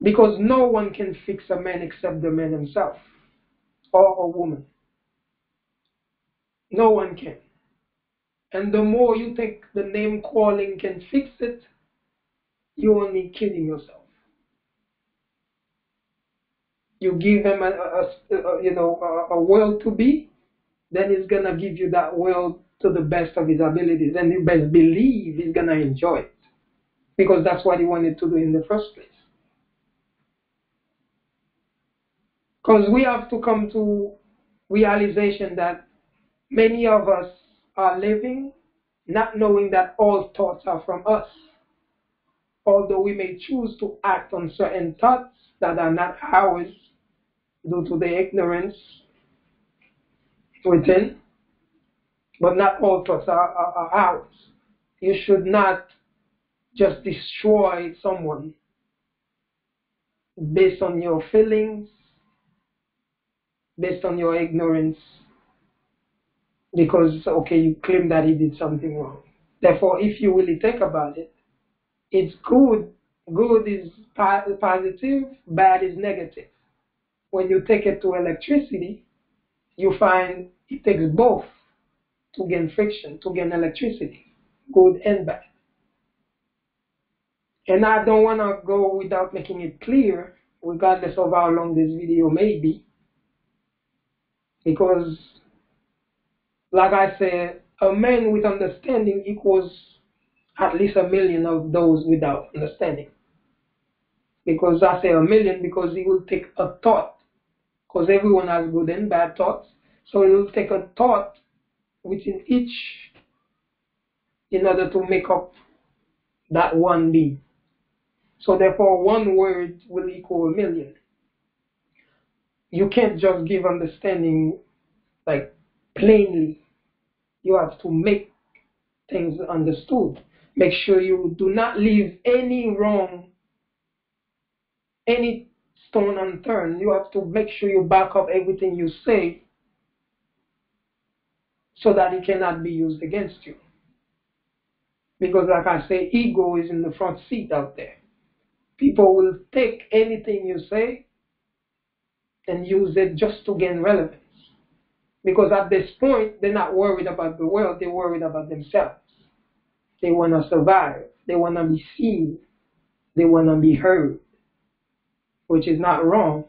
Because no one can fix a man except the man himself or a woman. No one can. And the more you think the name calling can fix it, you're only killing yourself. You give him a world to be, then he's gonna give you that world to the best of his abilities, and you best believe he's gonna enjoy it because that's what he wanted to do in the first place. Because we have to come to realization that many of us are living not knowing that all thoughts are from us. Although we may choose to act on certain thoughts that are not ours due to the ignorance within, but not all thoughts are ours. You should not just destroy someone based on your feelings, based on your ignorance, because, okay, you claim that he did something wrong. Therefore, if you really think about it, it's good. Good is positive, bad is negative. When you take it to electricity, you find it takes both to gain friction, to gain electricity, good and bad. And I don't want to go without making it clear, regardless of how long this video may be, because, like I said, a man with understanding equals at least 1,000,000 of those without understanding. Because I say 1,000,000 because he will take a thought, because everyone has good and bad thoughts. So he will take a thought within each in order to make up that one being. So therefore, one word will equal 1,000,000. You can't just give understanding like plainly. You have to make things understood. Make sure you do not leave any wrong, any stone unturned. You have to make sure you back up everything you say so that it cannot be used against you. Because like I say, ego is in the front seat out there. People will take anything you say and use it just to gain relevance. Because at this point, they're not worried about the world, they're worried about themselves. They want to survive, they want to be seen, they want to be heard, which is not wrong.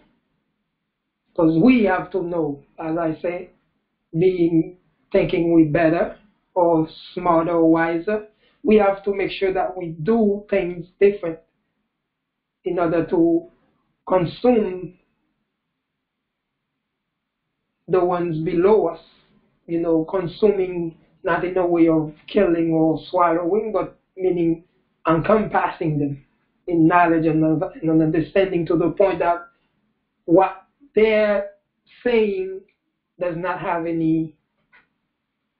Because we have to know, as I say, thinking we better or smarter or wiser, we have to make sure that we do things different in order to consume the ones below us, consuming not in a way of killing or swallowing, but meaning encompassing them in knowledge and understanding to the point that what they're saying does not have any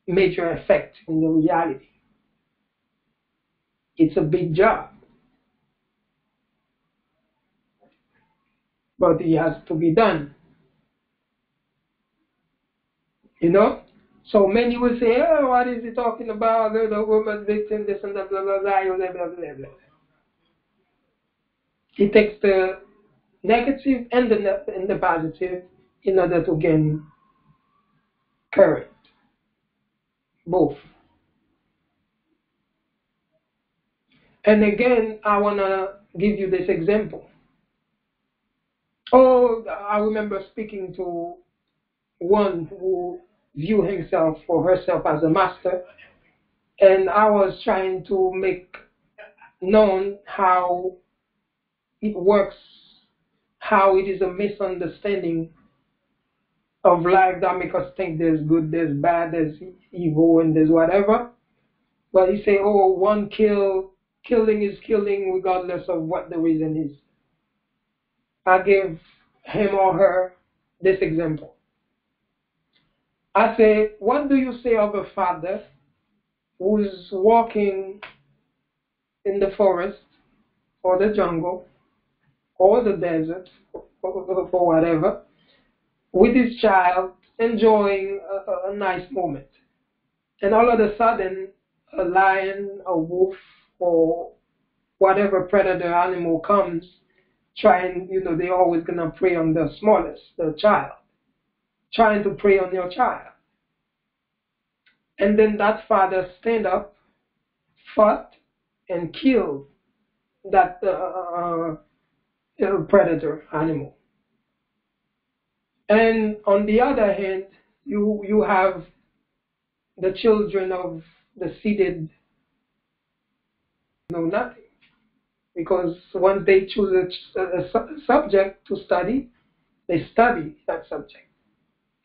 major effect in the reality. It's a big job, but it has to be done, So many will say, oh, what is he talking about? The woman victim, this and that, blah, blah, blah, blah, blah, blah, blah. He takes the negative and the positive in order to gain current, both. And again, I want to give you this example. Oh, I remember speaking to one who view himself or herself as a master, and I was trying to make known how it works, how it is a misunderstanding of life that make us think there's good, there's bad, there's evil, and there's whatever. But you say, oh, killing is killing regardless of what the reason is. I gave him or her this example. I say, what do you say of a father who's walking in the forest or the jungle or the desert or whatever with his child enjoying a nice moment, and all of a sudden a lion, a wolf, or whatever predator animal comes, trying, they're always going to prey on the smallest, the child, trying to prey on your child. And then that father stand up, fought, and killed that predator animal. And on the other hand, you have the children of the seeded know nothing. Because once they choose a subject to study, they study that subject.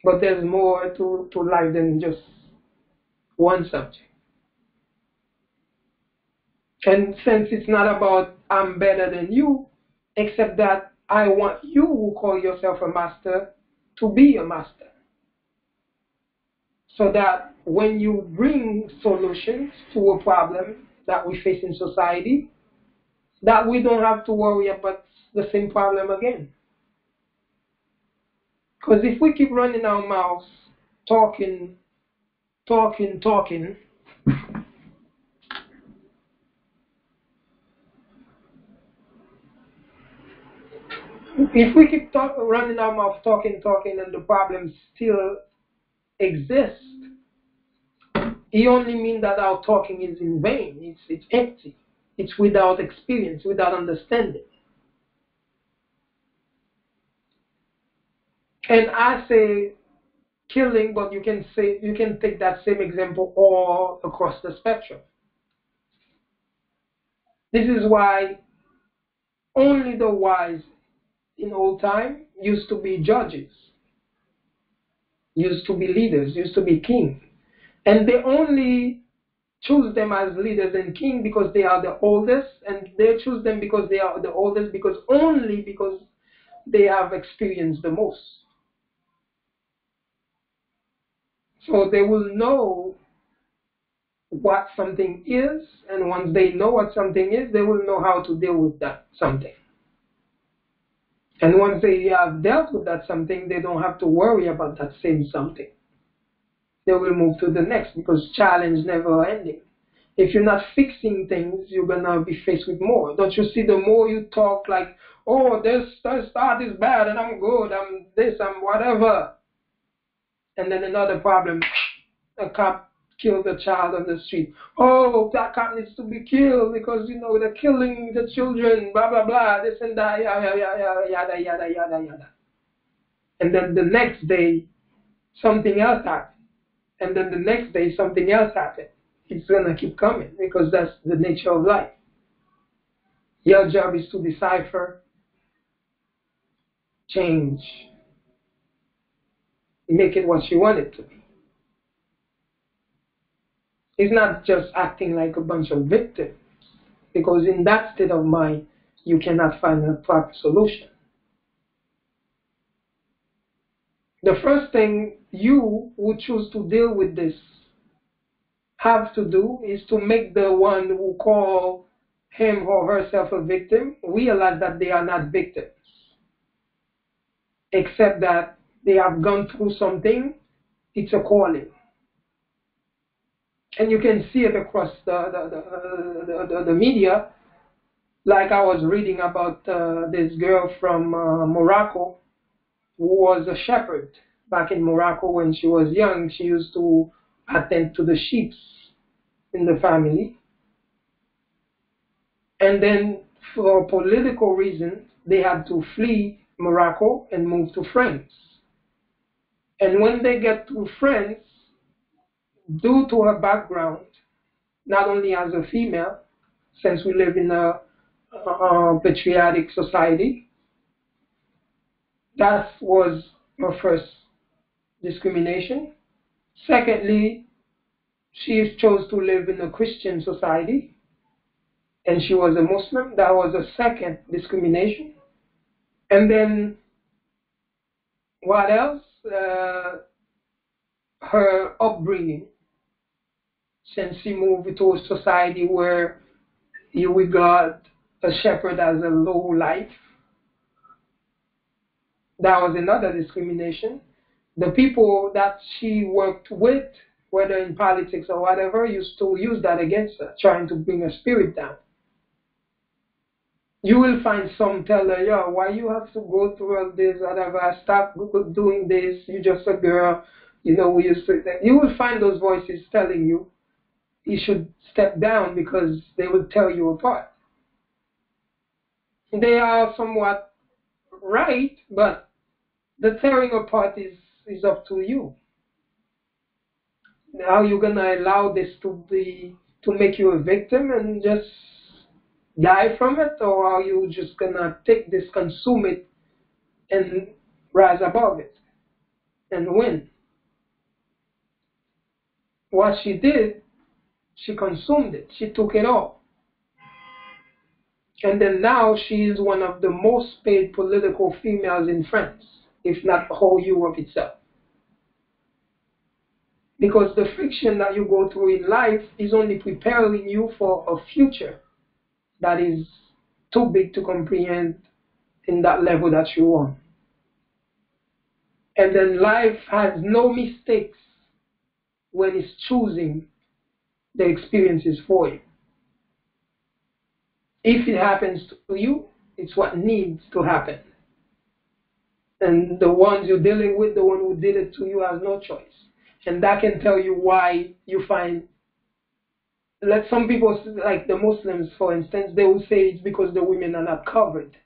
But there's more to life than just one subject. And since it's not about I'm better than you, except that I want you who call yourself a master to be a master. So that when you bring solutions to a problem that we face in society, that we don't have to worry about the same problem again. Because if we keep running our mouths, talking, if we keep running our mouth, talking, and the problems still exist, it only means that our talking is in vain. It's empty. It's without experience, without understanding. And I say killing, but you can take that same example all across the spectrum. This is why only the wise in old time used to be judges, used to be leaders, used to be kings. And they only choose them as leaders and king because they are the oldest, and they choose them because they are the oldest because they have experienced the most. So they will know what something is, and once they know what something is, they will know how to deal with that something. And once they have dealt with that something, they don't have to worry about that same something. They will move to the next because challenge never ending. If you're not fixing things, you're gonna be faced with more. Don't you see? The more you talk like, oh, this start is bad and I'm good, I'm this, I'm whatever, and then another problem, a cop killed a child on the street. Oh, that cop needs to be killed because they're killing the children, blah blah blah, this and that, yada yada yada yada yada yada. And then the next day, something else happened. And then the next day, something else happened. It's gonna keep coming because that's the nature of life. Your job is to decipher, change, make it what you want it to be. It's not just acting like a bunch of victims, because in that state of mind, you cannot find a proper solution. The first thing you who choose to deal with this have to do is to make the one who call him or herself a victim realize that they are not victims, except that they have gone through something. It's a calling. And you can see it across the media. Like I was reading about this girl from Morocco who was a shepherd back in Morocco when she was young. She used to attend to the sheep in the family. And then for political reasons, they had to flee Morocco and move to France. And when they get to France, due to her background, not only as a female, since we live in a patriotic society, that was her first discrimination. Secondly, she chose to live in a Christian society, and she was a Muslim. That was a second discrimination. And then, what else? Her upbringing, since she moved to a society where you regard a shepherd as a low life, that was another discrimination. The people that she worked with, whether in politics or whatever, used to use that against her, trying to bring her spirit down. You will find some tell her, yo, why you have to go through all this, whatever, stop doing this, you just a girl, you know, we used to, you will find those voices telling you should step down because they will tear you apart. They are somewhat right, but the tearing apart is up to you. Are you gonna allow this to make you a victim and just die from it, or are you just gonna take this, consume it, and rise above it and win? What she did, she consumed it. She took it all. And then now she is one of the most paid political females in France, if not the whole Europe itself. Because the friction that you go through in life is only preparing you for a future that is too big to comprehend in that level that you want. And then life has no mistakes when it's choosing the experiences for you. If it happens to you, it's what needs to happen. And the ones you're dealing with, the one who did it to you has no choice. And that can tell you why you find, like some people, like the Muslims, for instance, they will say it's because the women are not covered.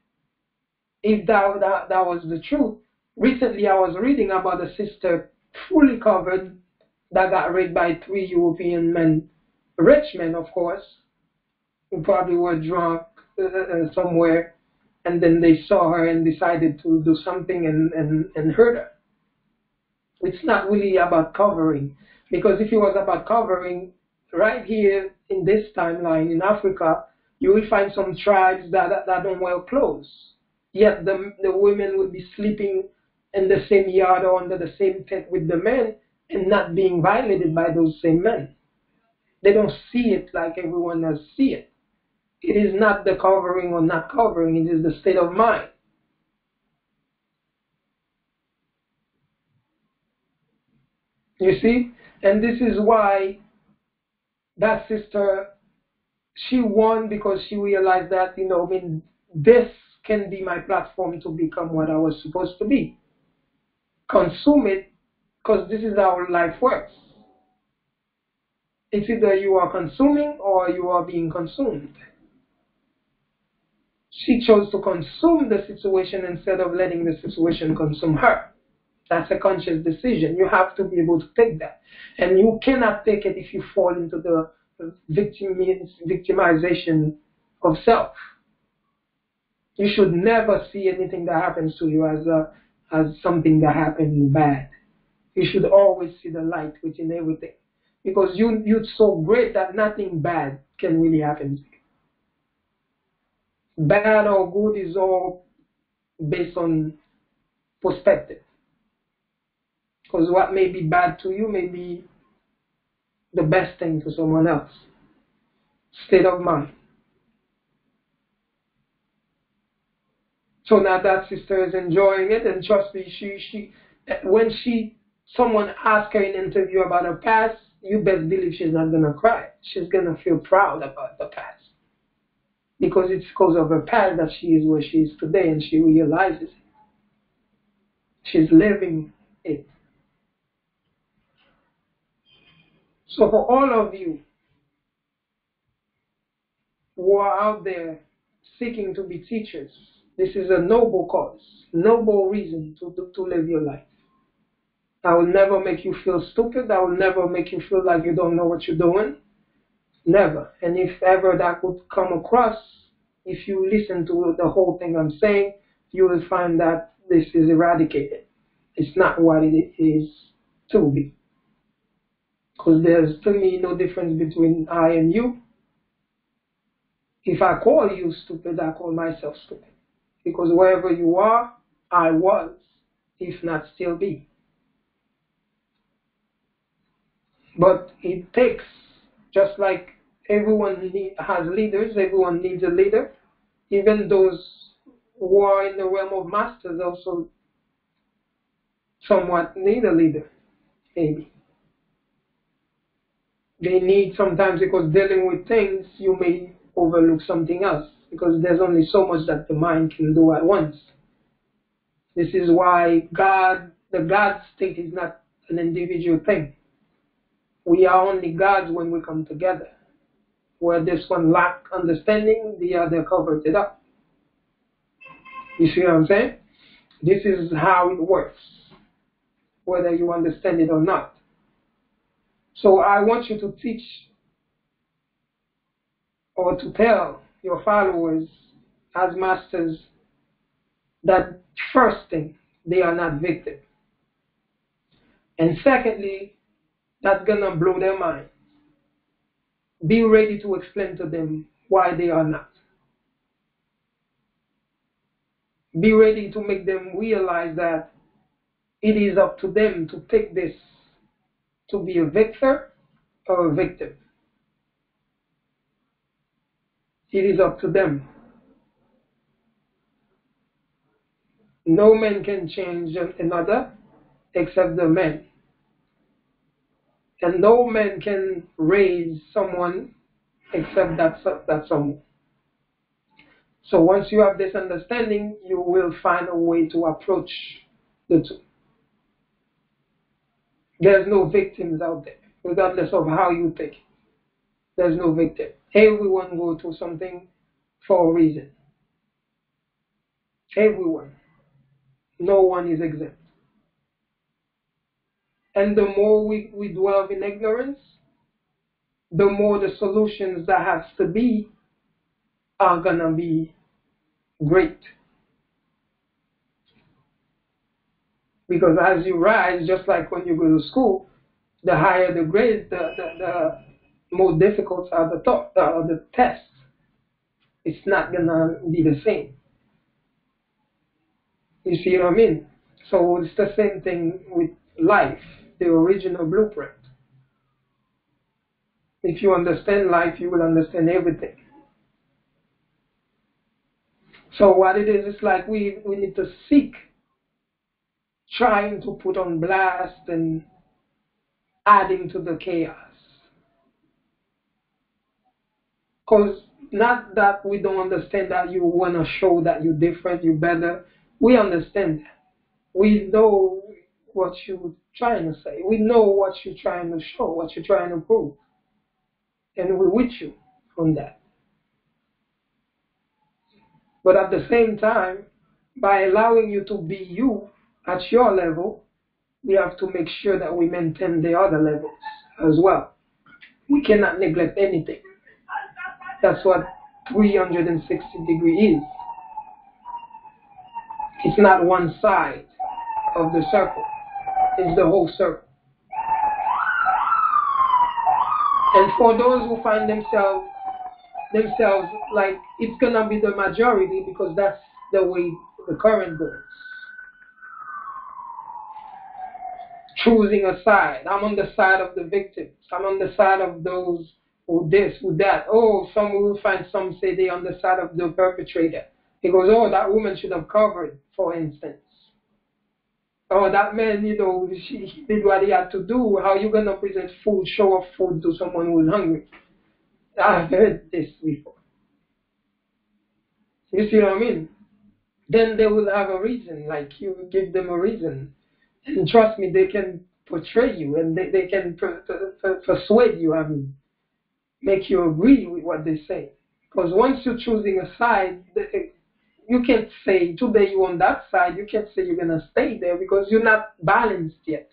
If that was the truth, recently I was reading about a sister fully covered that got raped by 3 European men, rich men, of course, who probably were drunk somewhere, and then they saw her and decided to do something and hurt her. It's not really about covering, because if it was about covering, right here in this timeline in Africa, you will find some tribes that don't wear clothes. Yet the women would be sleeping in the same yard or under the same tent with the men and not being violated by those same men. They don't see it like everyone else see it. It is not the covering or not covering, it is the state of mind. You see? And this is why that sister, she won, because she realized that, I mean, this can be my platform to become what I was supposed to be. Consume it, because this is how life works. It's either you are consuming or you are being consumed. She chose to consume the situation instead of letting the situation consume her. That's a conscious decision. You have to be able to take that. And you cannot take it if you fall into the victimization of self. You should never see anything that happens to you as something that happened bad. You should always see the light within everything. Because you're so great that nothing bad can really happen to you. Bad or good is all based on perspective. Because what may be bad to you may be the best thing to someone else. State of mind. So now that sister is enjoying it, and trust me, when someone asks her in an interview about her past, you best believe she's not gonna cry. She's gonna feel proud about the past, because it's because of her past that she is where she is today, and she realizes it. She's living it. So for all of you who are out there seeking to be teachers, this is a noble cause, noble reason to live your life. I will never make you feel stupid. I will never make you feel like you don't know what you're doing. Never. And if ever that would come across, if you listen to the whole thing I'm saying, you will find that this is eradicated. It's not what it is to be. Because there's, to me, no difference between I and you. If I call you stupid, I call myself stupid. Because wherever you are, I was, if not still be. But it takes, just like everyone has leaders, everyone needs a leader. Even those who are in the realm of masters also somewhat need a leader, maybe. They need sometimes, because dealing with things, you may overlook something else. because there's only so much that the mind can do at once. This is why the God state is not an individual thing. We are only gods when we come together. Where this one lack understanding, the other covers it up. You see what I'm saying? This is how it works, whether you understand it or not. So I want you to teach or to tell your followers as masters that first thing, they are not victims. And secondly, that's going to blow their mind. Be ready to explain to them why they are not. Be ready to make them realize that it is up to them to take this to be a victor or a victim. It is up to them. No man can change another except the man. And no man can raise someone except that someone. So once you have this understanding, you will find a way to approach the two. There's no victims out there, regardless of how you take it. There's no victim. Everyone goes through something for a reason. Everyone. No one is exempt. And the more we dwell in ignorance, the more the solutions that has to be are going to be great. Because as you rise, just like when you go to school, the higher the grade, the more difficult are the tests. It's not going to be the same. You see what I mean? So it's the same thing with life, the original blueprint. If you understand life, you will understand everything. So what it is, it's like we need to seek trying to put on blast and adding to the chaos. Because not that we don't understand that you want to show that you're different, you're better. We understand that. We know what you're trying to say. We know what you're trying to show, what you're trying to prove. And we're with you on that. But at the same time, by allowing you to be you at your level, we have to make sure that we maintain the other levels as well. We cannot neglect anything. That's what 360 degree is. It's not one side of the circle. It's the whole circle. And for those who find themselves like it's going to be the majority because that's the way the current goes. Choosing a side. I'm on the side of the victims. I'm on the side of those who this, who that. Oh, some will find some say they're on the side of the perpetrator. He goes, oh, that woman should have covered, for instance. Oh, that man, he did what he had to do. How you going to present food, show off food to someone who's hungry? I've heard this before. You see what I mean? Then they will have a reason, like you give them a reason. And trust me, they can portray you and they can persuade you, make you agree with what they say. Because once you're choosing a side, you can't say today you're on that side, you can't say you're going to stay there because you're not balanced yet.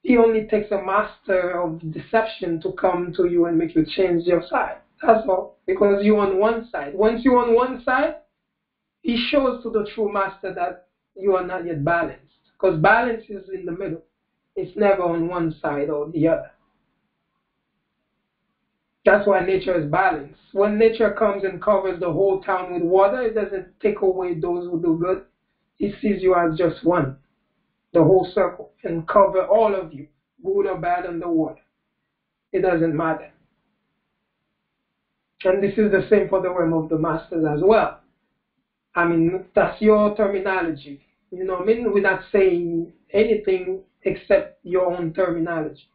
It only takes a master of deception to come to you and make you change your side. That's all. Because you're on one side. Once you're on one side, he shows to the true master that you are not yet balanced. Because balance is in the middle. It's never on one side or the other. That's why nature is balanced. When nature comes and covers the whole town with water, it doesn't take away those who do good. It sees you as just one, the whole circle, and cover all of you, good or bad, underwater. It doesn't matter. And this is the same for the realm of the masters as well. That's your terminology. You know what I mean? We're not saying anything except your own terminology.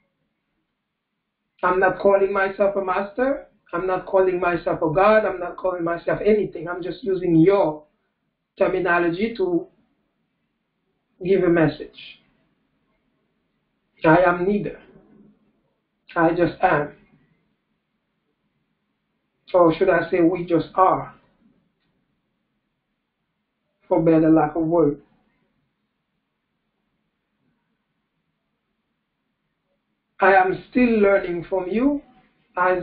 I'm not calling myself a master. I'm not calling myself a God. I'm not calling myself anything. I'm just using your terminology to give a message. I am neither. I just am. Or should I say, we just are, for better lack of word. I am still learning from you as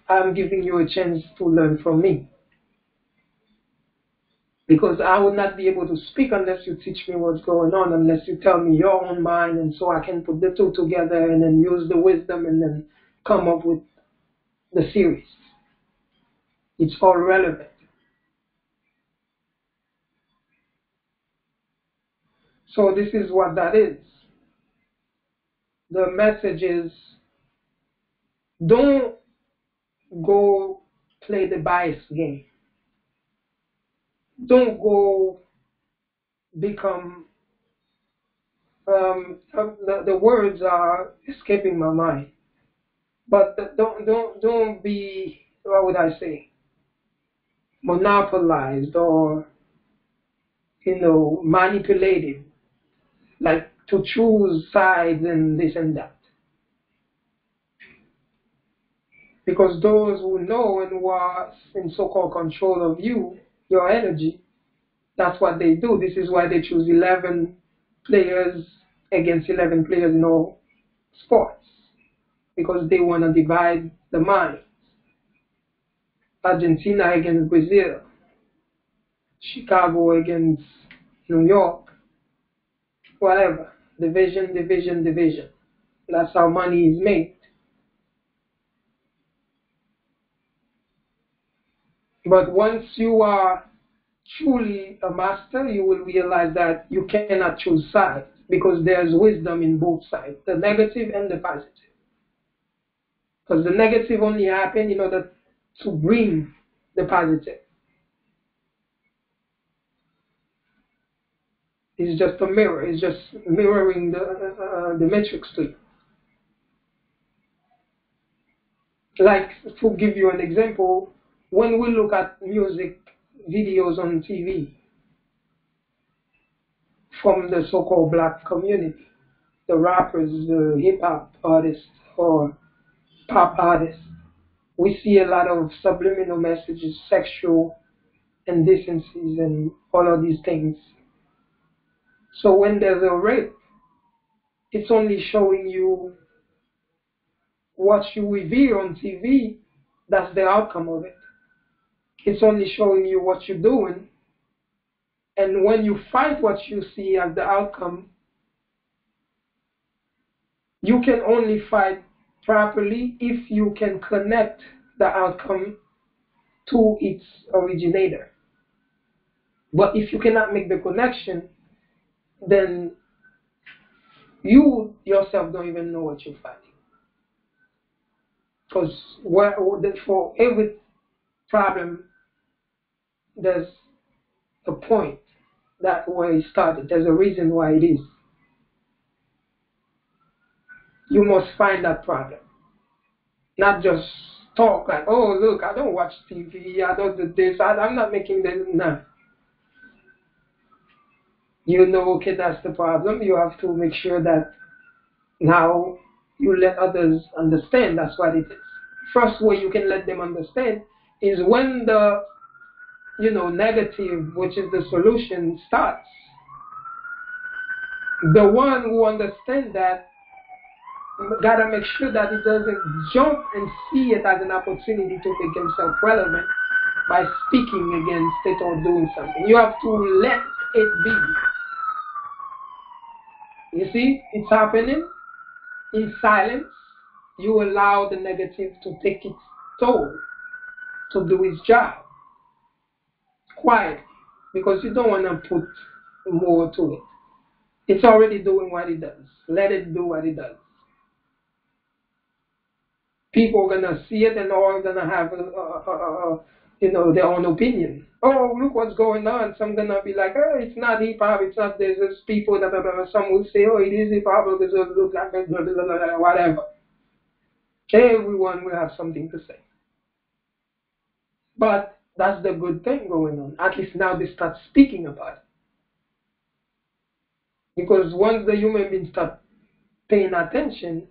I'm giving you a chance to learn from me. Because I will not be able to speak unless you teach me what's going on, unless you tell me your own mind, and so I can put the two together and then use the wisdom and then come up with the series. It's all relevant. So this is what that is. The message is, don't go play the bias game. Don't go become, the words are escaping my mind. But don't be, what would I say, monopolized or manipulated, like to choose sides and this and that. Because those who know and who are in so-called control of you, your energy, that's what they do. This is why they choose 11 players against 11 players in all sports, because they want to divide the mind. Argentina against Brazil, Chicago against New York, whatever. Division, division, division. That's how money is made. But once you are truly a master, you will realize that you cannot choose sides because there's wisdom in both sides, the negative and the positive. Because the negative only happen in order to bring the positive. It's just a mirror. It's just mirroring the matrix to you. Like, to give you an example, when we look at music videos on TV from the so-called black community, the rappers, the hip-hop artists, or pop artists, we see a lot of subliminal messages, sexual indecencies, and all of these things. So when there's a rape, it's only showing you what you revere on TV, that's the outcome of it. It's only showing you what you're doing. And when you fight what you see as the outcome, you can only fight properly if you can connect the outcome to its originator. But if you cannot make the connection, then you yourself don't even know what you're fighting. Because for every problem, there's a point that where it started. There's a reason why it is. You must find that problem. Not just talk like, oh, look, I don't watch TV, I don't do this, I'm not making this. No. You know, okay, that's the problem. You have to make sure that now you let others understand that's what it is. First way you can let them understand is when the negative, which is the solution, starts. The one who understands that gotta make sure that he doesn't jump and see it as an opportunity to make himself relevant by speaking against it or doing something. You have to let it be. You see, it's happening in silence. You allow the negative to take its toll, to do its job quietly, because you don't want to put more to it. It's already doing what it does. Let it do what it does. People are gonna see it and all gonna have their own opinion. Oh, look what's going on. Some gonna be like, oh, it's not hip hop, it's not this. It's people that some will say, oh, it is hip hop because it looks like whatever. Everyone will have something to say. But that's the good thing going on. At least now they start speaking about it. Because once the human beings start paying attention,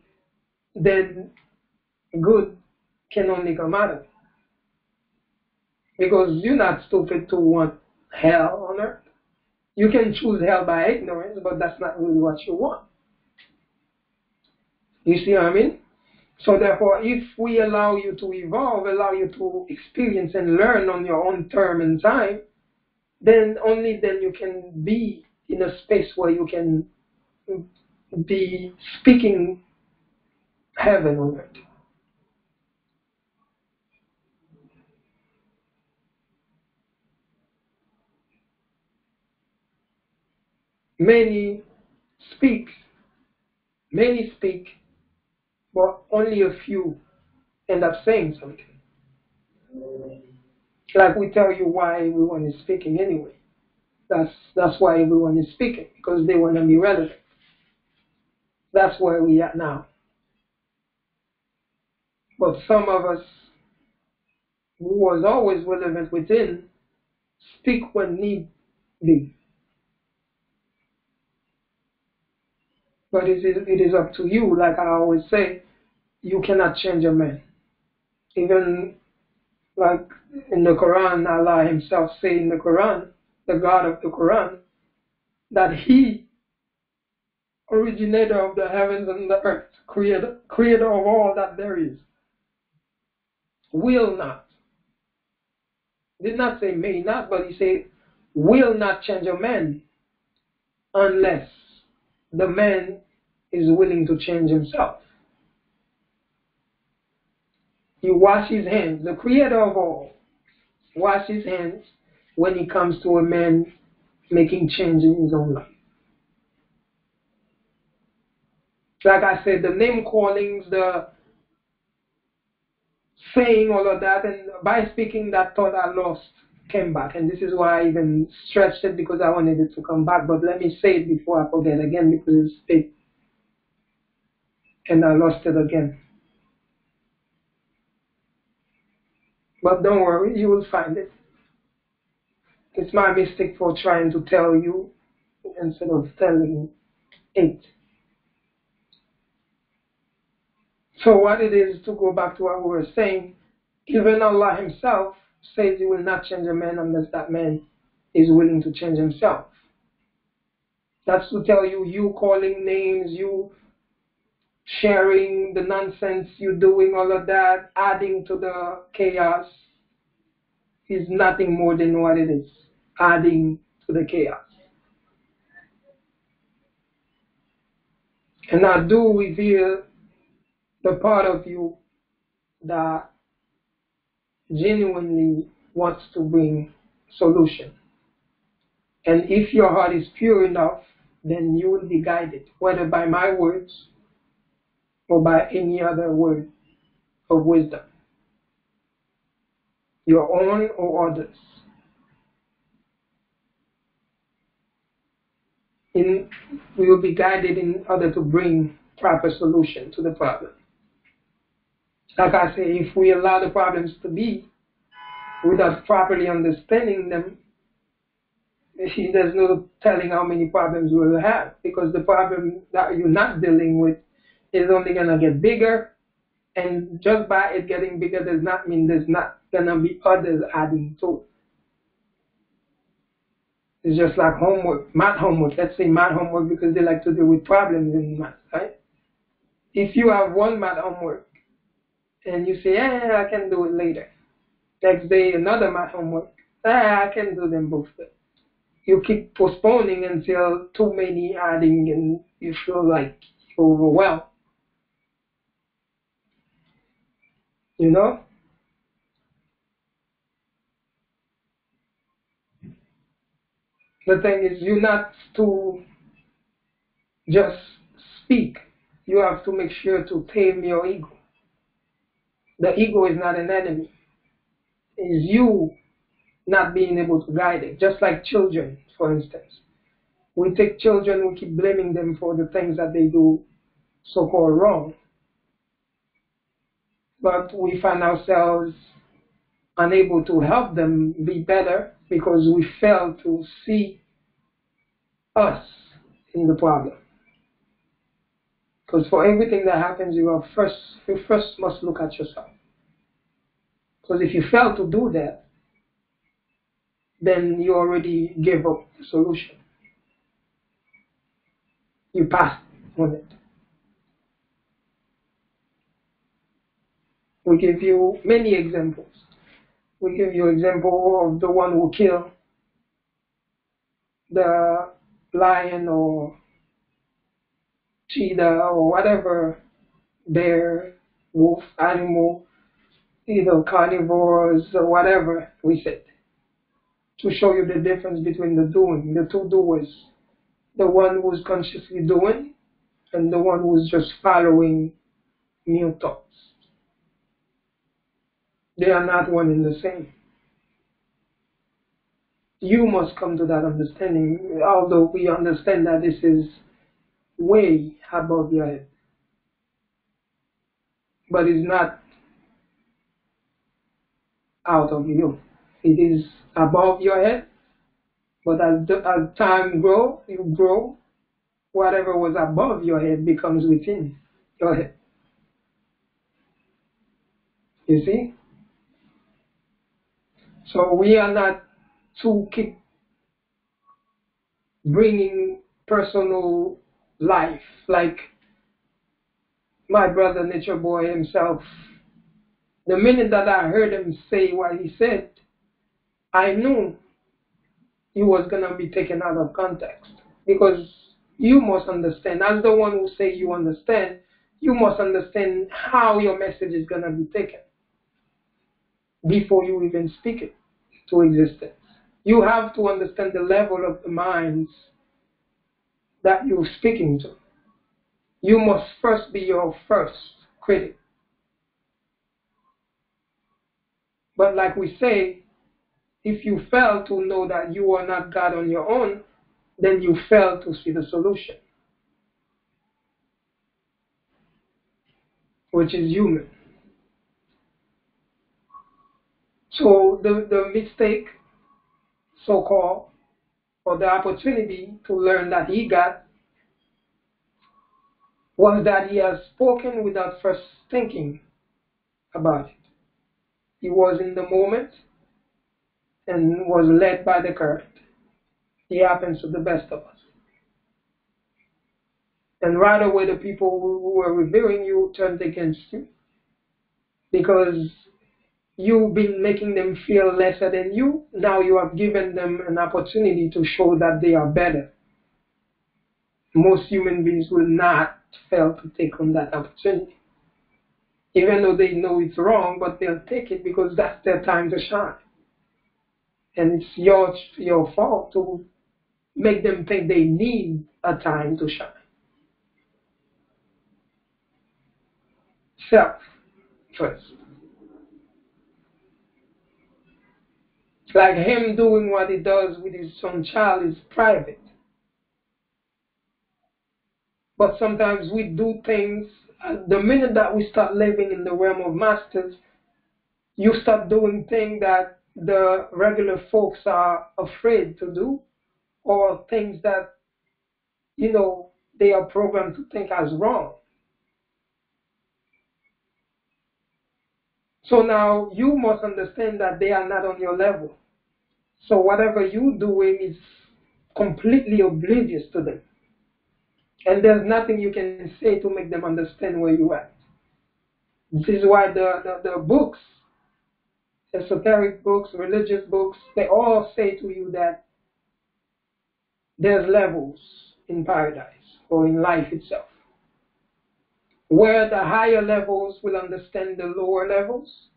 then good can only come out of it. Because you're not stupid to want hell on earth. You can choose hell by ignorance, but that's not really what you want. You see what I mean? So therefore, if we allow you to evolve, allow you to experience and learn on your own term and time, then only then you can be in a space where you can be speaking heaven on earth. Many speak, many speak, but only a few end up saying something. Like we tell you why everyone is speaking anyway. That's why everyone is speaking, because they want to be relevant. That's where we are now. But some of us who was always relevant within speak when need be. But it is up to you. Like I always say, you cannot change a man. Even like in the Quran, Allah Himself say in the Quran, the God of the Quran, that He, originator of the heavens and the earth, creator of all that there is, will not. Did not say may not, but He said will not change a man unless the man is willing to change himself. He washes his hands, the creator of all, washes his hands when it comes to a man making change in his own life. Like I said, the name callings, the saying all of that, and by speaking that thought I lost came back. And this is why I even stretched it, because I wanted it to come back. But let me say it before I forget again, because it's big. And I lost it again. But don't worry, you will find it. It's my mistake for trying to tell you instead of telling it. So what it is, to go back to what we were saying, even Allah Himself says He will not change a man unless that man is willing to change himself. That's to tell you, you calling names, you sharing the nonsense, you doing all of that, adding to the chaos, is nothing more than what it is, adding to the chaos. And I do reveal the part of you that genuinely wants to bring solution. And if your heart is pure enough, then you will be guided, whether by my words or by any other word of wisdom, your own or others. We will be guided in order to bring proper solution to the problem. Like I say, if we allow the problems to be without properly understanding them, there's no telling how many problems we'll have, because the problem that you're not dealing with is only going to get bigger, and just by it getting bigger does not mean there's not going to be others adding to it. It's just like homework, math homework. Let's say math homework, because they like to deal with problems in math, right? If you have one math homework and you say, I can do it later. Next day, another math homework. I can do them both. You keep postponing until too many adding and you feel like you're overwhelmed. You know? The thing is, you're not to just speak. You have to make sure to tame your ego. The ego is not an enemy. It's you not being able to guide it. Just like children, for instance. We take children, we keep blaming them for the things that they do so-called wrong. But we find ourselves unable to help them be better because we fail to see us in the problem. Because for everything that happens, you first must look at yourself. Because if you fail to do that, then you already gave up the solution. You passed on it. We give you many examples. We give you example of the one who killed the lion or cheetah or whatever bear, wolf, animal, either carnivores or whatever we said, to show you the difference between the two doers, the one who's consciously doing and the one who's just following new thoughts. They are not one and the same. You must come to that understanding, although we understand that this is way above your head. But it's not out of you. It is above your head, but as time grows, you grow, whatever was above your head becomes within your head. You see? So we are not to keep bringing personal life, like my brother Nature Boy himself. The minute that I heard him say what he said, I knew he was going to be taken out of context. Because you must understand, as the one who say you understand, you must understand how your message is going to be taken before you even speak it to existence. You have to understand the level of the minds that you're speaking to. You must first be your first critic. But like we say, if you fail to know that you are not God on your own, then you fail to see the solution, which is human. So the mistake, so-called, or the opportunity to learn that he got was that he has spoken without first thinking about it. He was in the moment and was led by the current. It happens to the best of us. And right away, the people who were revering you turned against you because you've been making them feel lesser than you. Now you have given them an opportunity to show that they are better. Most human beings will not fail to take on that opportunity. Even though they know it's wrong, but they'll take it because that's their time to shine. And it's your fault to make them think they need a time to shine. Self first. Like him doing what he does with his own child is private. But sometimes we do things, the minute that we start living in the realm of masters, you start doing things that the regular folks are afraid to do, or things that, they are programmed to think as wrong. So now you must understand that they are not on your level. So whatever you're doing is completely oblivious to them. And there's nothing you can say to make them understand where you're at. This is why the books, esoteric books, religious books, they all say to you that there's levels in paradise or in life itself, where the higher levels will understand the lower levels,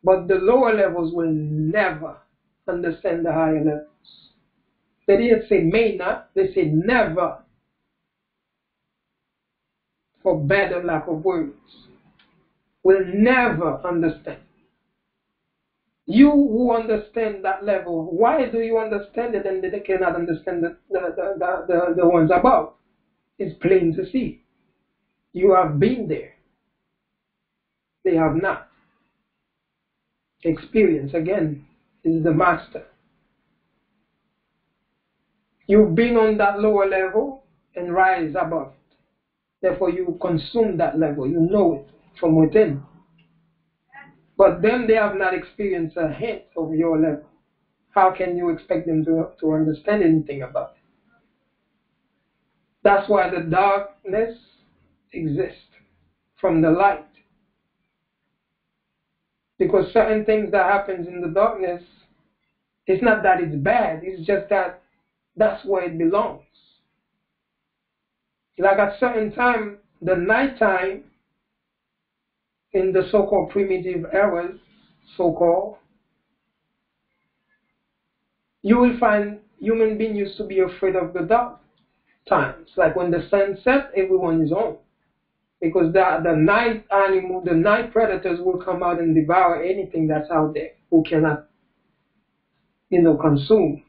but the lower levels will never understand the higher levels. They didn't say may not, they say never, for better lack of words, will never understand. You who understand that level, why do you understand it and they cannot understand the ones above? It's plain to see. You have been there. They have not. Experience, again, is the master. You've been on that lower level and rise above it. Therefore, you consume that level. You know it from within. But them, they have not experienced a hint of your level. How can you expect them to understand anything about it? That's why the darkness exists from the light. Because certain things that happens in the darkness, it's not that it's bad, it's just that that's where it belongs. Like at certain time, the nighttime in the so-called primitive eras, so-called, you will find human beings used to be afraid of the dark times. Like when the sun sets, everyone is home. Because the night animal, the night predators will come out and devour anything that's out there who cannot, consume.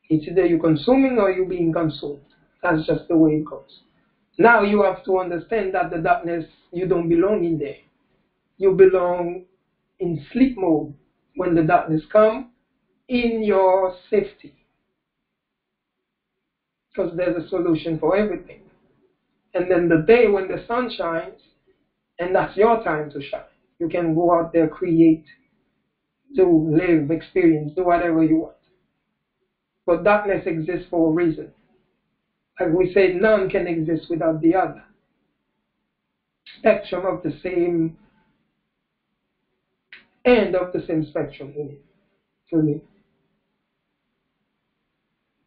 It's either you're consuming or you're being consumed. That's just the way it goes. Now you have to understand that the darkness, you don't belong in there. You belong in sleep mode when the darkness comes, in your safety. Because there's a solution for everything. And then the day when the sun shines, and that's your time to shine. You can go out there, create, do, live, experience, do whatever you want. But darkness exists for a reason. Like we say, none can exist without the other. Spectrum of the same end of the same spectrum. Really.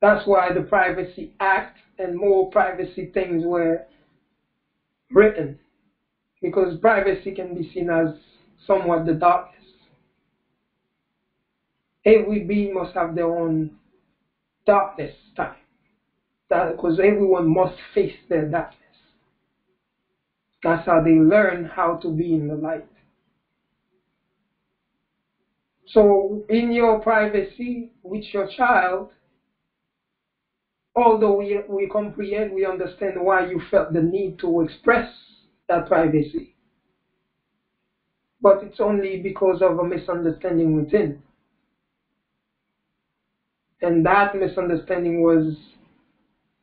That's why the Privacy Act and more privacy things were written. Because privacy can be seen as somewhat the darkness. Every being must have their own darkness time. Because everyone must face their darkness. That's how they learn how to be in the light. So in your privacy with your child, although we comprehend, we understand why you felt the need to express that privacy. But it's only because of a misunderstanding within. And that misunderstanding was,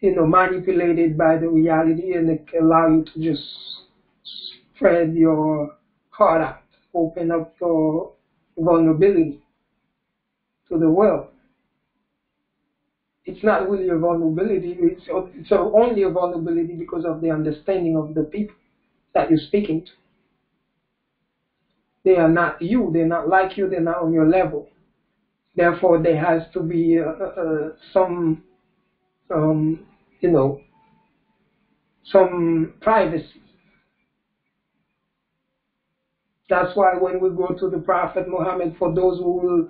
manipulated by the reality, and it allow you to just spread your heart out, open up your vulnerability to the world. It's not really a vulnerability, it's only a vulnerability because of the understanding of the people that you're speaking to. They are not you, they're not like you, they're not on your level. Therefore, there has to be some, some privacy. That's why when we go to the Prophet Muhammad, for those who will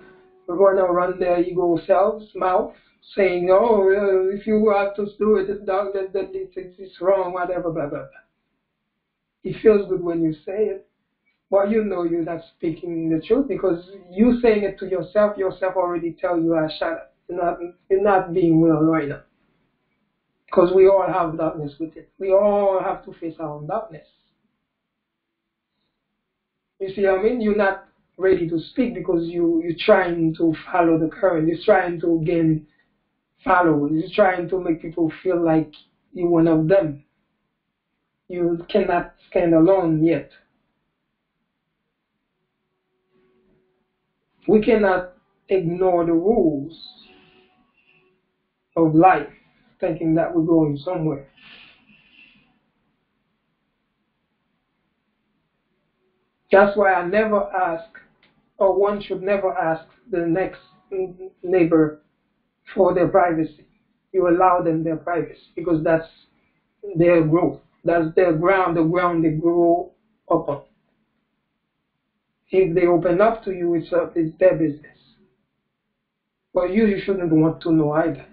want to run their ego selves mouth, saying, "Oh, if you have to do it, that it's wrong, whatever, blah blah blah." It feels good when you say it, but you know you're not speaking the truth because you saying it to yourself already tell you, shut up. You're not being real right now. Because we all have darkness within. We all have to face our own darkness. You see what I mean? You're not ready to speak because you're trying to follow the current. You're trying to gain followers. You're trying to make people feel like you're one of them. You cannot stand alone yet. We cannot ignore the rules of life, thinking that we're going somewhere. That's why I never ask, or one should never ask the next neighbor for their privacy. You allow them their privacy because that's their growth. That's their ground, the ground they grow upon. If they open up to you, it's their business. But you shouldn't want to know either.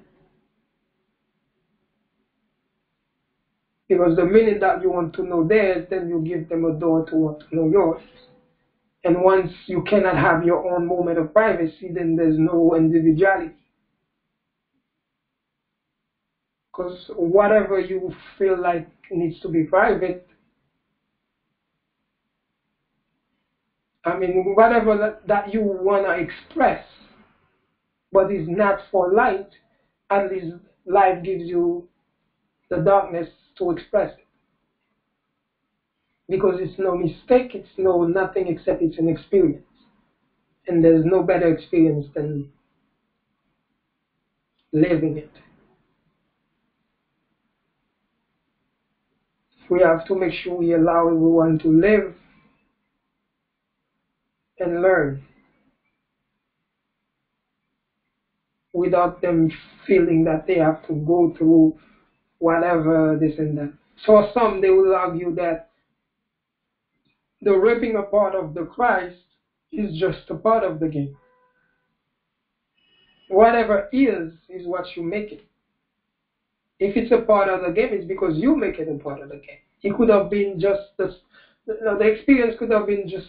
Because the minute that you want to know theirs, then you give them a door to want to know yours. And once you cannot have your own moment of privacy, then there's no individuality. Because whatever you feel like needs to be private, I mean, whatever that you want to express, but is not for light, at least light gives you the darkness to express it. Because it's no mistake, it's no nothing except it's an experience. And there's no better experience than living it. We have to make sure we allow everyone to live and learn without them feeling that they have to go through whatever, this and that. So some, they will argue that the ripping apart of the Christ is just a part of the game. Whatever is what you make it. If it's a part of the game, it's because you make it a part of the game. It could have been just the experience could have been just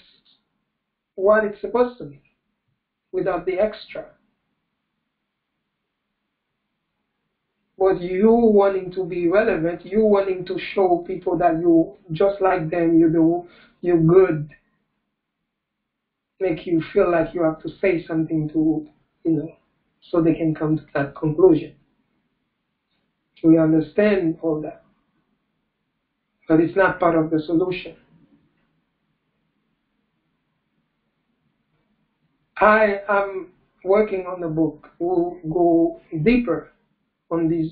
what it's supposed to be, without the extra. But you wanting to be relevant, you wanting to show people that you just like them, you're good, make you feel like you have to say something to, so they can come to that conclusion. We understand all that, but it's not part of the solution. I am working on a book. We'll go deeper on these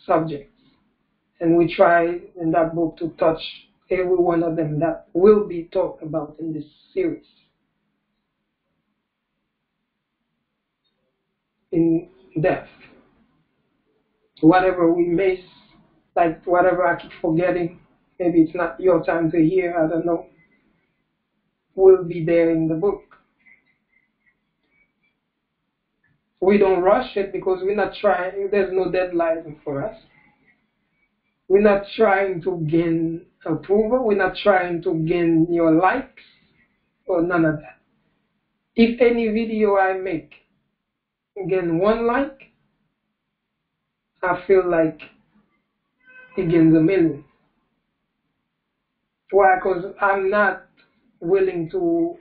subjects, and we try in that book to touch every one of them that will be talked about in this series in depth. Whatever we miss, like whatever I keep forgetting, maybe it's not your time to hear, I don't know, will be there in the book. We don't rush it because we're not trying, there's no deadline for us. We're not trying to gain approval, we're not trying to gain your likes, or none of that. If any video I make gain one like, I feel like it gains a million. Why? Because I'm not willing to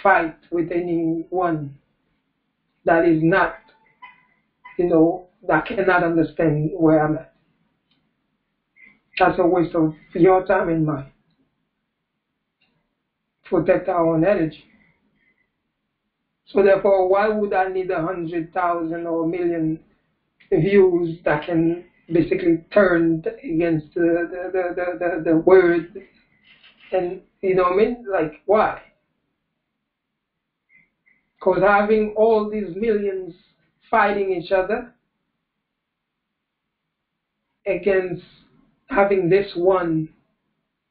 fight with anyone that is not, that cannot understand where I'm at. That's a waste of your time and mine. Protect our own energy. So therefore, why would I need 100,000 or a million views that can basically turn against the word? And you know what I mean? Like, why? Because having all these millions fighting each other against having this one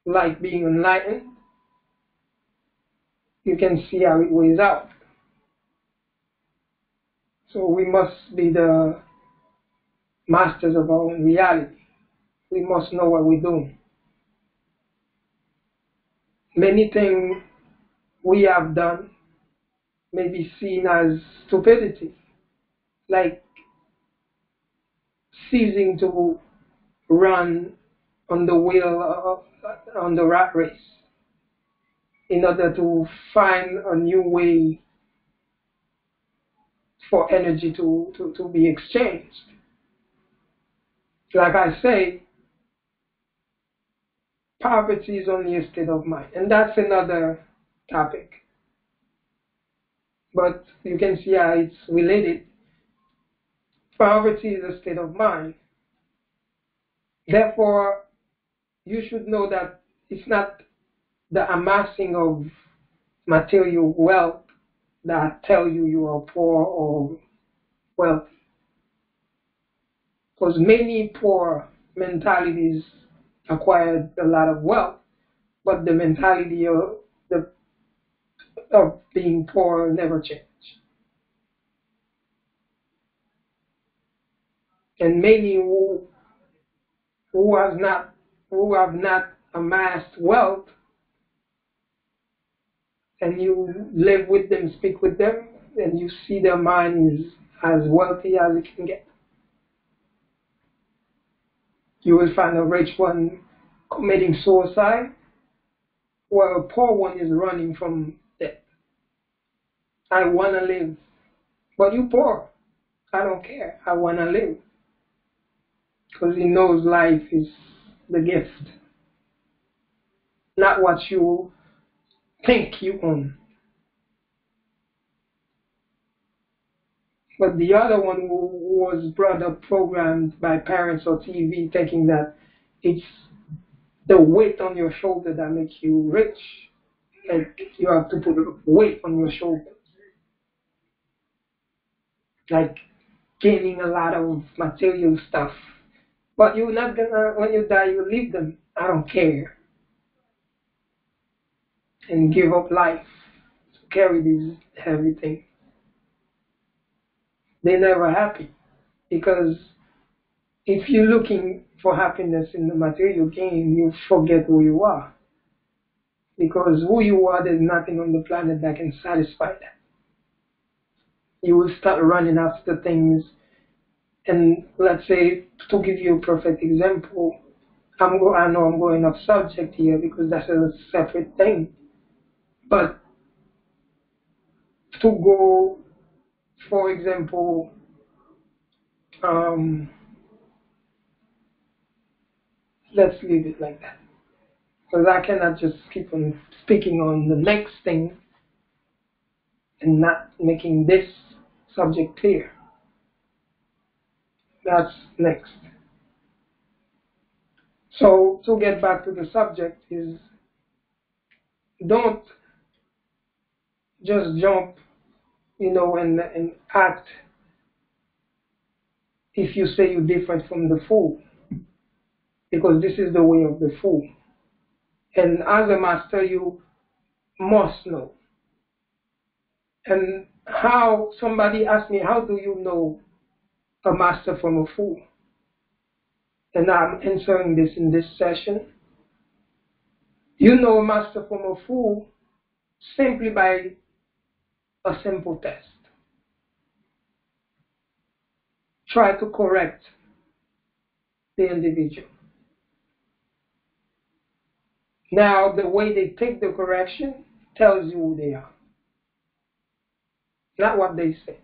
like being enlightened, you can see how it weighs out. So we must be the masters of our own reality. We must know what we're doing. Many things we have done may be seen as stupidity, like ceasing to run on the wheel on the rat race in order to find a new way for energy to be exchanged. Like I say, poverty is only a state of mind, and that's another topic. But you can see how it's related. Poverty is a state of mind. Therefore, you should know that it's not the amassing of material wealth that tell you you are poor or wealthy. Because many poor mentalities acquired a lot of wealth, but the mentality of being poor never changed. And many who have not amassed wealth, and you live with them, speak with them, and you see their mind is as wealthy as it can get. You will find a rich one committing suicide, while a poor one is running from death. I want to live. But you poor. I don't care. I want to live. Because he knows life is the gift, not what you think you own. But the other one who was brought up programmed by parents or TV thinking that it's the weight on your shoulder that makes you rich. Like you have to put a weight on your shoulder. Like gaining a lot of material stuff. But you're not gonna, when you die, you leave them. I don't care. And give up life to carry these heavy things. They're never happy. Because if you're looking for happiness in the material game, you forget who you are. Because who you are, there's nothing on the planet that can satisfy that. You will start running after things. And let's say, to give you a perfect example, I know I'm going off subject here because that's a separate thing. But to go, for example, let's leave it like that. Because I cannot just keep on speaking on the next thing and not making this subject clear. That's next. So to get back to the subject is don't just jump, and act if you say you're different from the fool, because this is the way of the fool. And as a master, you must know. And how somebody asked me, how do you know a master from a fool? And I'm answering this in this session. You know a master from a fool simply by a simple test. Try to correct the individual. Now, the way they take the correction tells you who they are. Not what they say,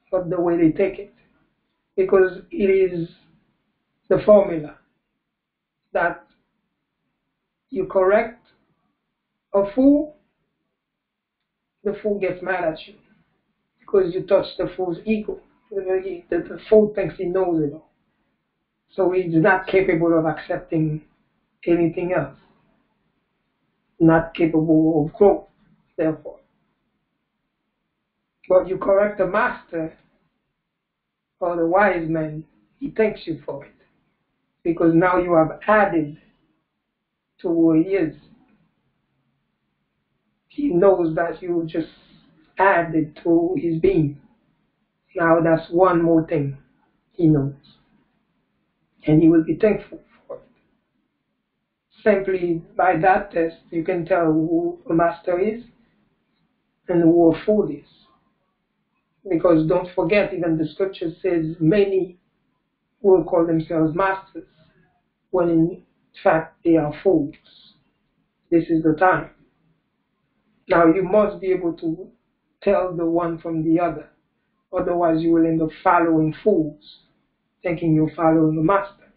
but the way they take it. Because it is the formula that you correct a fool, the fool gets mad at you because you touch the fool's ego. The fool thinks he knows it all. So he's not capable of accepting anything else, not capable of growth, therefore. But you correct the master or the wise man, he thanks you for it. Because now you have added to who he is. He knows that you just added to his being. Now that's one more thing he knows. And he will be thankful for it. Simply by that test, you can tell who a master is and who a fool is. Because don't forget, even the scripture says many will call themselves masters, when in fact they are fools. This is the time. Now you must be able to tell the one from the other. Otherwise you will end up following fools, thinking you're following a master.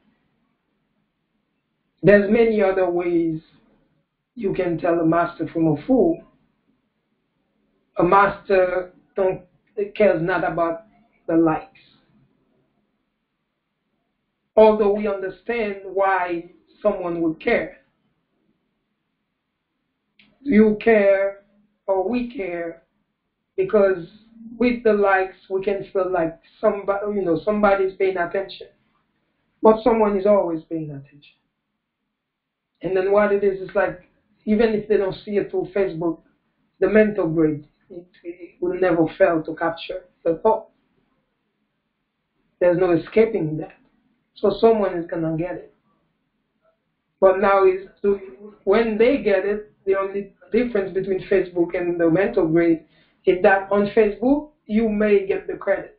There's many other ways you can tell a master from a fool. A master cares not about the likes. Although we understand why someone would care. You care or we care because with the likes we can feel like somebody's paying attention. But someone is always paying attention. And then what it is like, even if they don't see it through Facebook, the mental grade, it will never fail to capture the thought. There's no escaping that. So someone is going to get it. But now is when they get it, the only difference between Facebook and the mental grade is that on Facebook, you may get the credit.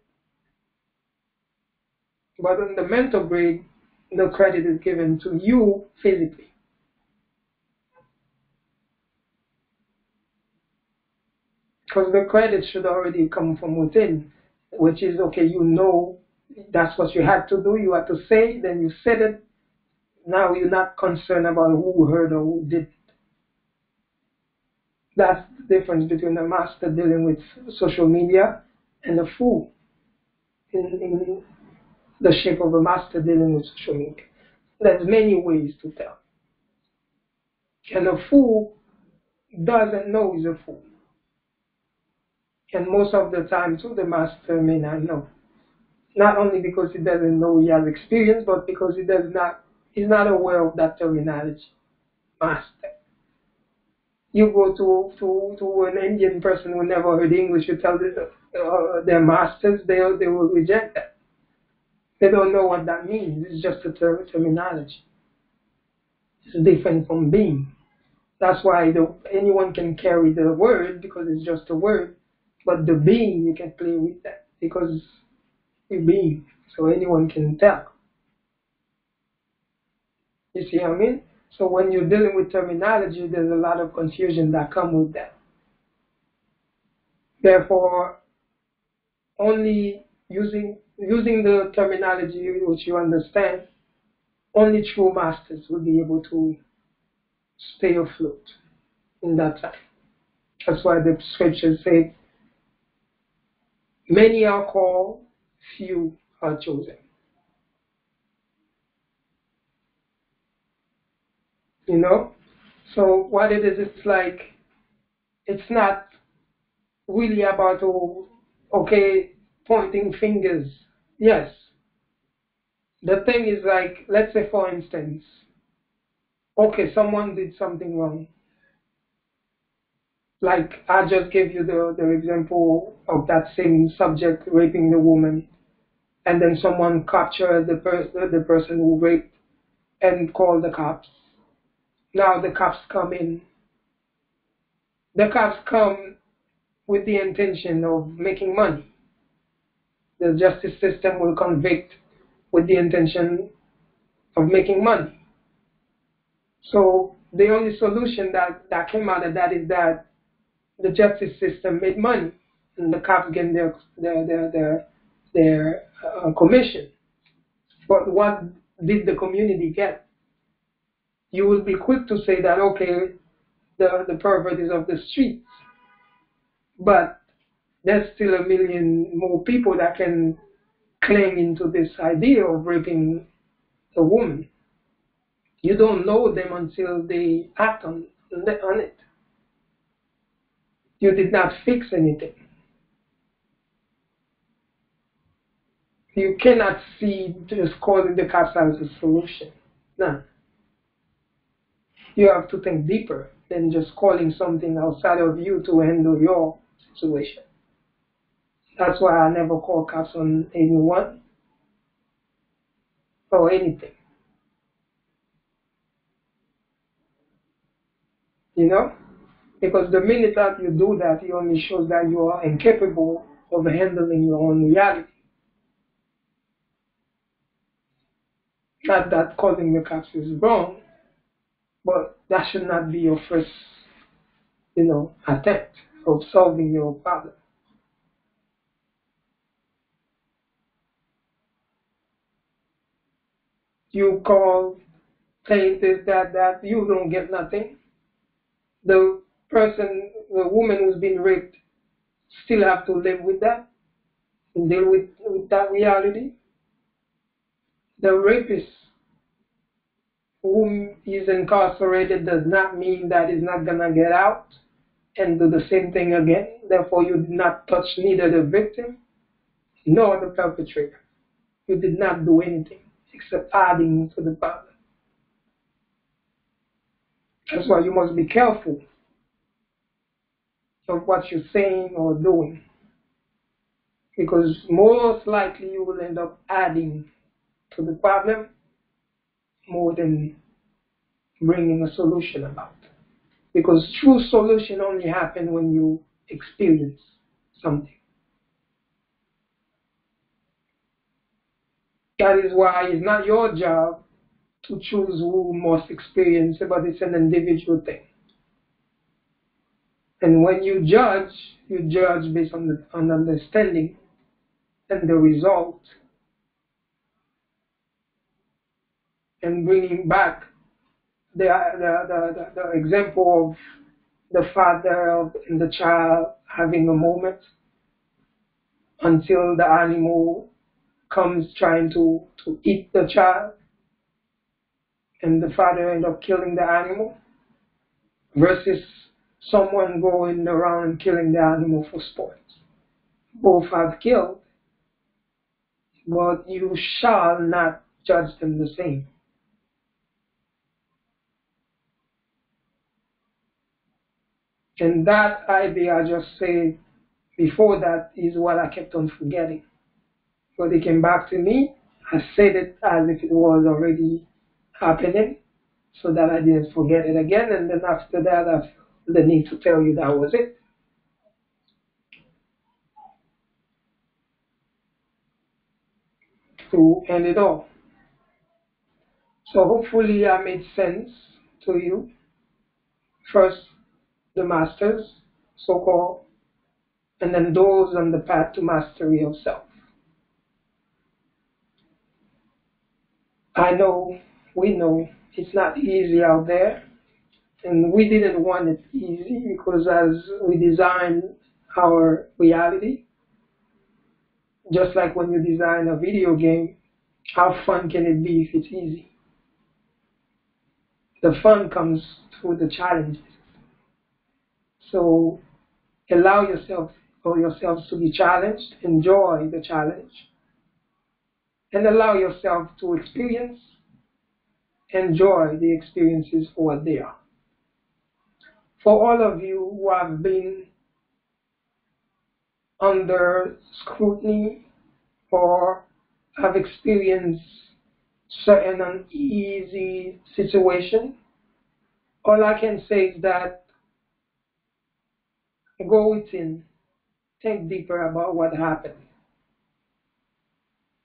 But on the mental grade, the credit is given to you physically. Because the credit should already come from within, which is okay, you know that's what you had to do, you had to say, then you said it. Now you're not concerned about who heard or who did. That's the difference between a master dealing with social media and a fool in the shape of a master dealing with social media. There's many ways to tell. And a fool doesn't know he's a fool. And most of the time, too, the master may not know. Not only because he doesn't know he has experience, but because he's not aware of that terminology. Master. You go to an Indian person who never heard English, you tell their masters, they will reject that. They don't know what that means. It's just a terminology. It's different from being. That's why anyone can carry the word because it's just a word. But the being, you can play with that because you're being. So anyone can tell. You see what I mean? So when you're dealing with terminology, there's a lot of confusion that come with that. Therefore, only using the terminology which you understand, only true masters will be able to stay afloat in that time. That's why the scriptures say, many are called, few are chosen. You know? So what it is, it's like, it's not really about, okay, pointing fingers. Yes. The thing is like, let's say for instance, okay, someone did something wrong. Like I just gave you the example of that same subject raping the woman, and then someone captured the person who raped and called the cops. Now the cops come in. The cops come with the intention of making money. The justice system will convict with the intention of making money. So the only solution that came out of that is that the justice system made money, and the cops get their commission. But what did the community get? You will be quick to say that okay, the pervert is of the streets, but there's still a million more people that can cling into this idea of raping a woman. You don't know them until they act on it. You did not fix anything. You cannot see just calling the cops as a solution. No. You have to think deeper than just calling something outside of you to handle your situation. That's why I never call cops on anyone or anything. You know? Because the minute that you do that, it only shows that you are incapable of handling your own reality. Not that calling the cops is wrong, but that should not be your first, attempt of solving your problem. You call, saying this, that, you don't get nothing. The the woman who's been raped, still have to live with that and deal with that reality. The rapist whom is incarcerated does not mean that he's not going to get out and do the same thing again. Therefore, you did not touch neither the victim nor the perpetrator. You did not do anything except adding to the problem. That's why you must be careful of what you're saying or doing, because most likely you will end up adding to the problem more than bringing a solution about. Because true solution only happen when you experience something. That is why it's not your job to choose who must experience it, but it's an individual thing. And when you judge based on understanding and the result, and bringing back the example of the father and the child having a moment until the animal comes trying to eat the child, and the father end up killing the animal, versus someone going around and killing the animal for sport. Both have killed, but you shall not judge them the same. And that idea I just said before that is what I kept on forgetting. But it came back to me. I said it as if it was already happening so that I didn't forget it again. And then after that, I felt the need to tell you that was it. To end it all. So hopefully I made sense to you. First, the masters, so-called, and then those on the path to mastery of self. I know, we know, it's not easy out there, and we didn't want it easy because as we design our reality, just like when you design a video game, how fun can it be if it's easy? The fun comes through the challenges. So allow yourself or yourselves to be challenged, enjoy the challenge, and allow yourself to experience, enjoy the experiences for what they are. For all of you who have been under scrutiny or have experienced certain uneasy situation, all I can say is that go within, think deeper about what happened,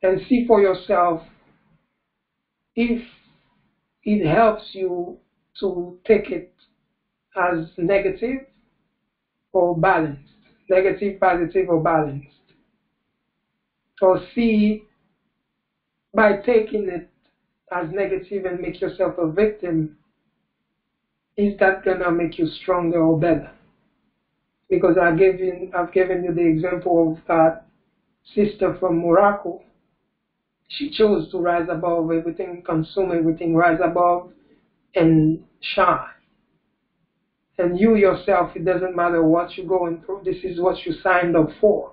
and see for yourself if it helps you to take it as negative or balanced, negative, positive, or balanced. Or see by taking it as negative and make yourself a victim, is that gonna make you stronger or better? Because I've given you the example of that sister from Morocco. She chose to rise above everything, consume everything, rise above and shine. And you yourself, it doesn't matter what you're going through, this is what you signed up for.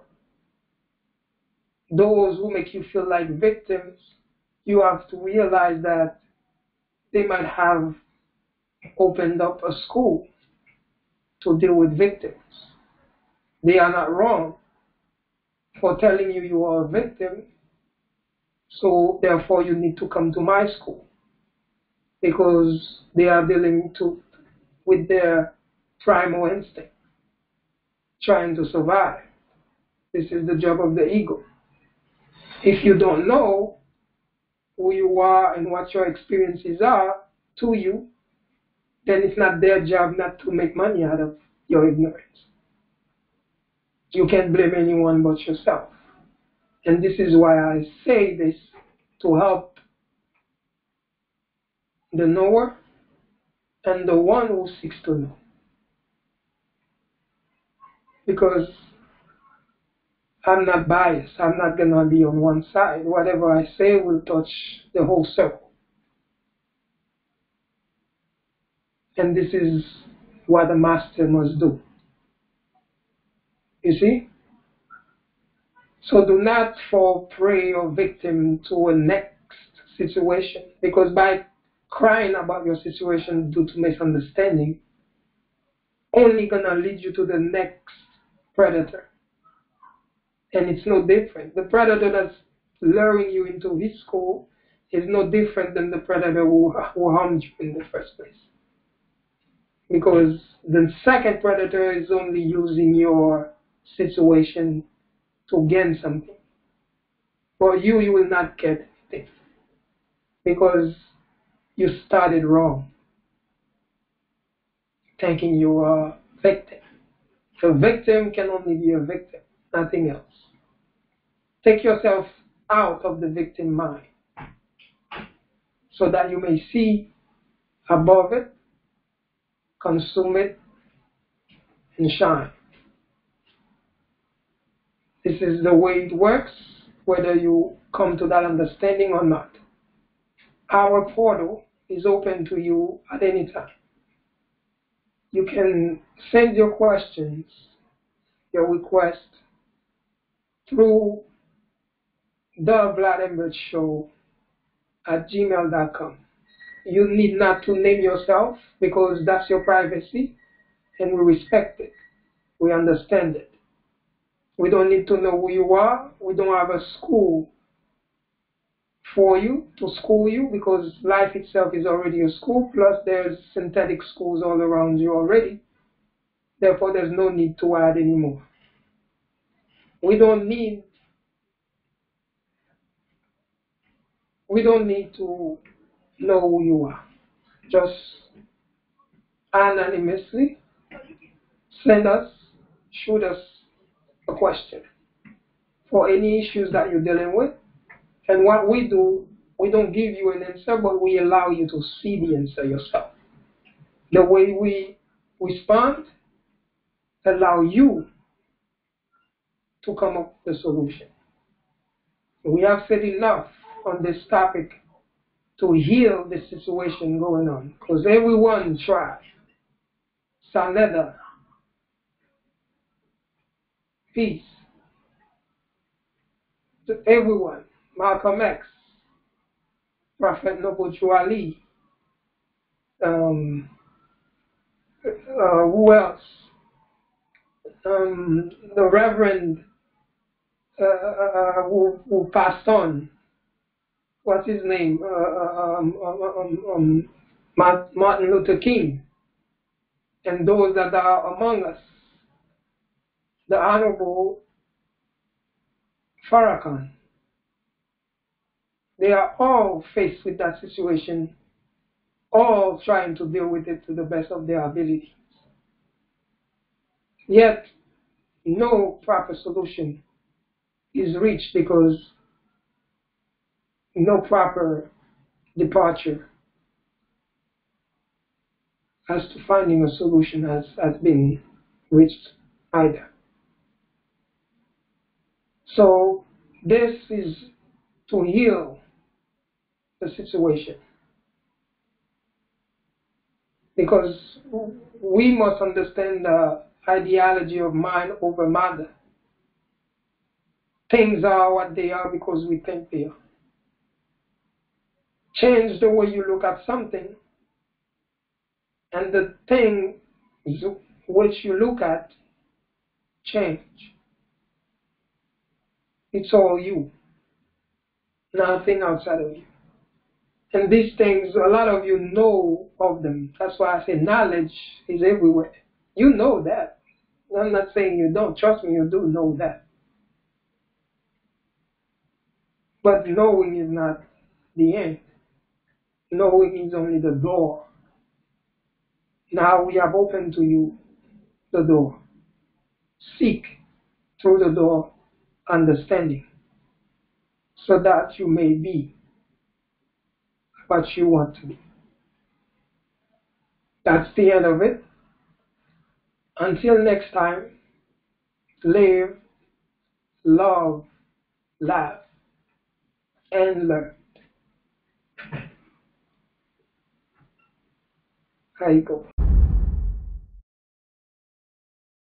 Those who make you feel like victims, you have to realize that they might have opened up a school to deal with victims. They are not wrong for telling you you are a victim, so therefore you need to come to my school because they are dealing with their primal instinct, trying to survive. This is the job of the ego. If you don't know who you are and what your experiences are to you, then it's not their job not to make money out of your ignorance. You can't blame anyone but yourself. And this is why I say this, to help the knower and the one who seeks to know. Because I'm not biased. I'm not going to be on one side. Whatever I say will touch the whole circle. And this is what a master must do. You see? So do not fall prey or victim to a next situation, because by crying about your situation due to misunderstanding, only gonna lead you to the next predator. And it's no different. The predator that's luring you into his school is no different than the predator who harmed you in the first place. Because the second predator is only using your situation to gain something. For you, you will not get anything because you started wrong, thinking you are a victim. A victim can only be a victim, nothing else. Take yourself out of the victim mind so that you may see above it, consume it, and shine. This is the way it works, whether you come to that understanding or not. Our portal is open to you at any time. You can send your questions, your request, through the Vladimir Show at gmail.com. You need not to name yourself because that's your privacy and we respect it. We understand it. We don't need to know who you are. We don't have a school for you to school you because life itself is already a school, plus there's synthetic schools all around you already. Therefore, there's no need to add anymore. We don't need to know who you are. Just anonymously shoot us a question for any issues that you're dealing with. And what we do, we don't give you an answer, but we allow you to see the answer yourself. The way we respond allow you to come up with a solution. We have said enough on this topic to heal the situation going on, because everyone tried. Saneda, peace to everyone. Malcolm X, Prophet Nobuchu Ali, who else? The Reverend who passed on. What's his name? Martin Luther King. And those that are among us. The Honorable Farrakhan. They are all faced with that situation, all trying to deal with it to the best of their ability. Yet, no proper solution is reached because no proper departure as to finding a solution has been reached either. So this is to heal the situation, because we must understand the ideology of mind over matter. Things are what they are because we think they are. Change the way you look at something, and the thing which you look at change. It's all you, nothing outside of you. And these things, a lot of you know of them. That's why I say knowledge is everywhere. You know that. I'm not saying you don't. Trust me, you do know that. But knowing is not the end. Knowing is only the door. Now we have opened to you the door. Seek through the door understanding, so that you may be what you want to be. That's the end of it. Until next time, live, love, laugh, and learn. There you go.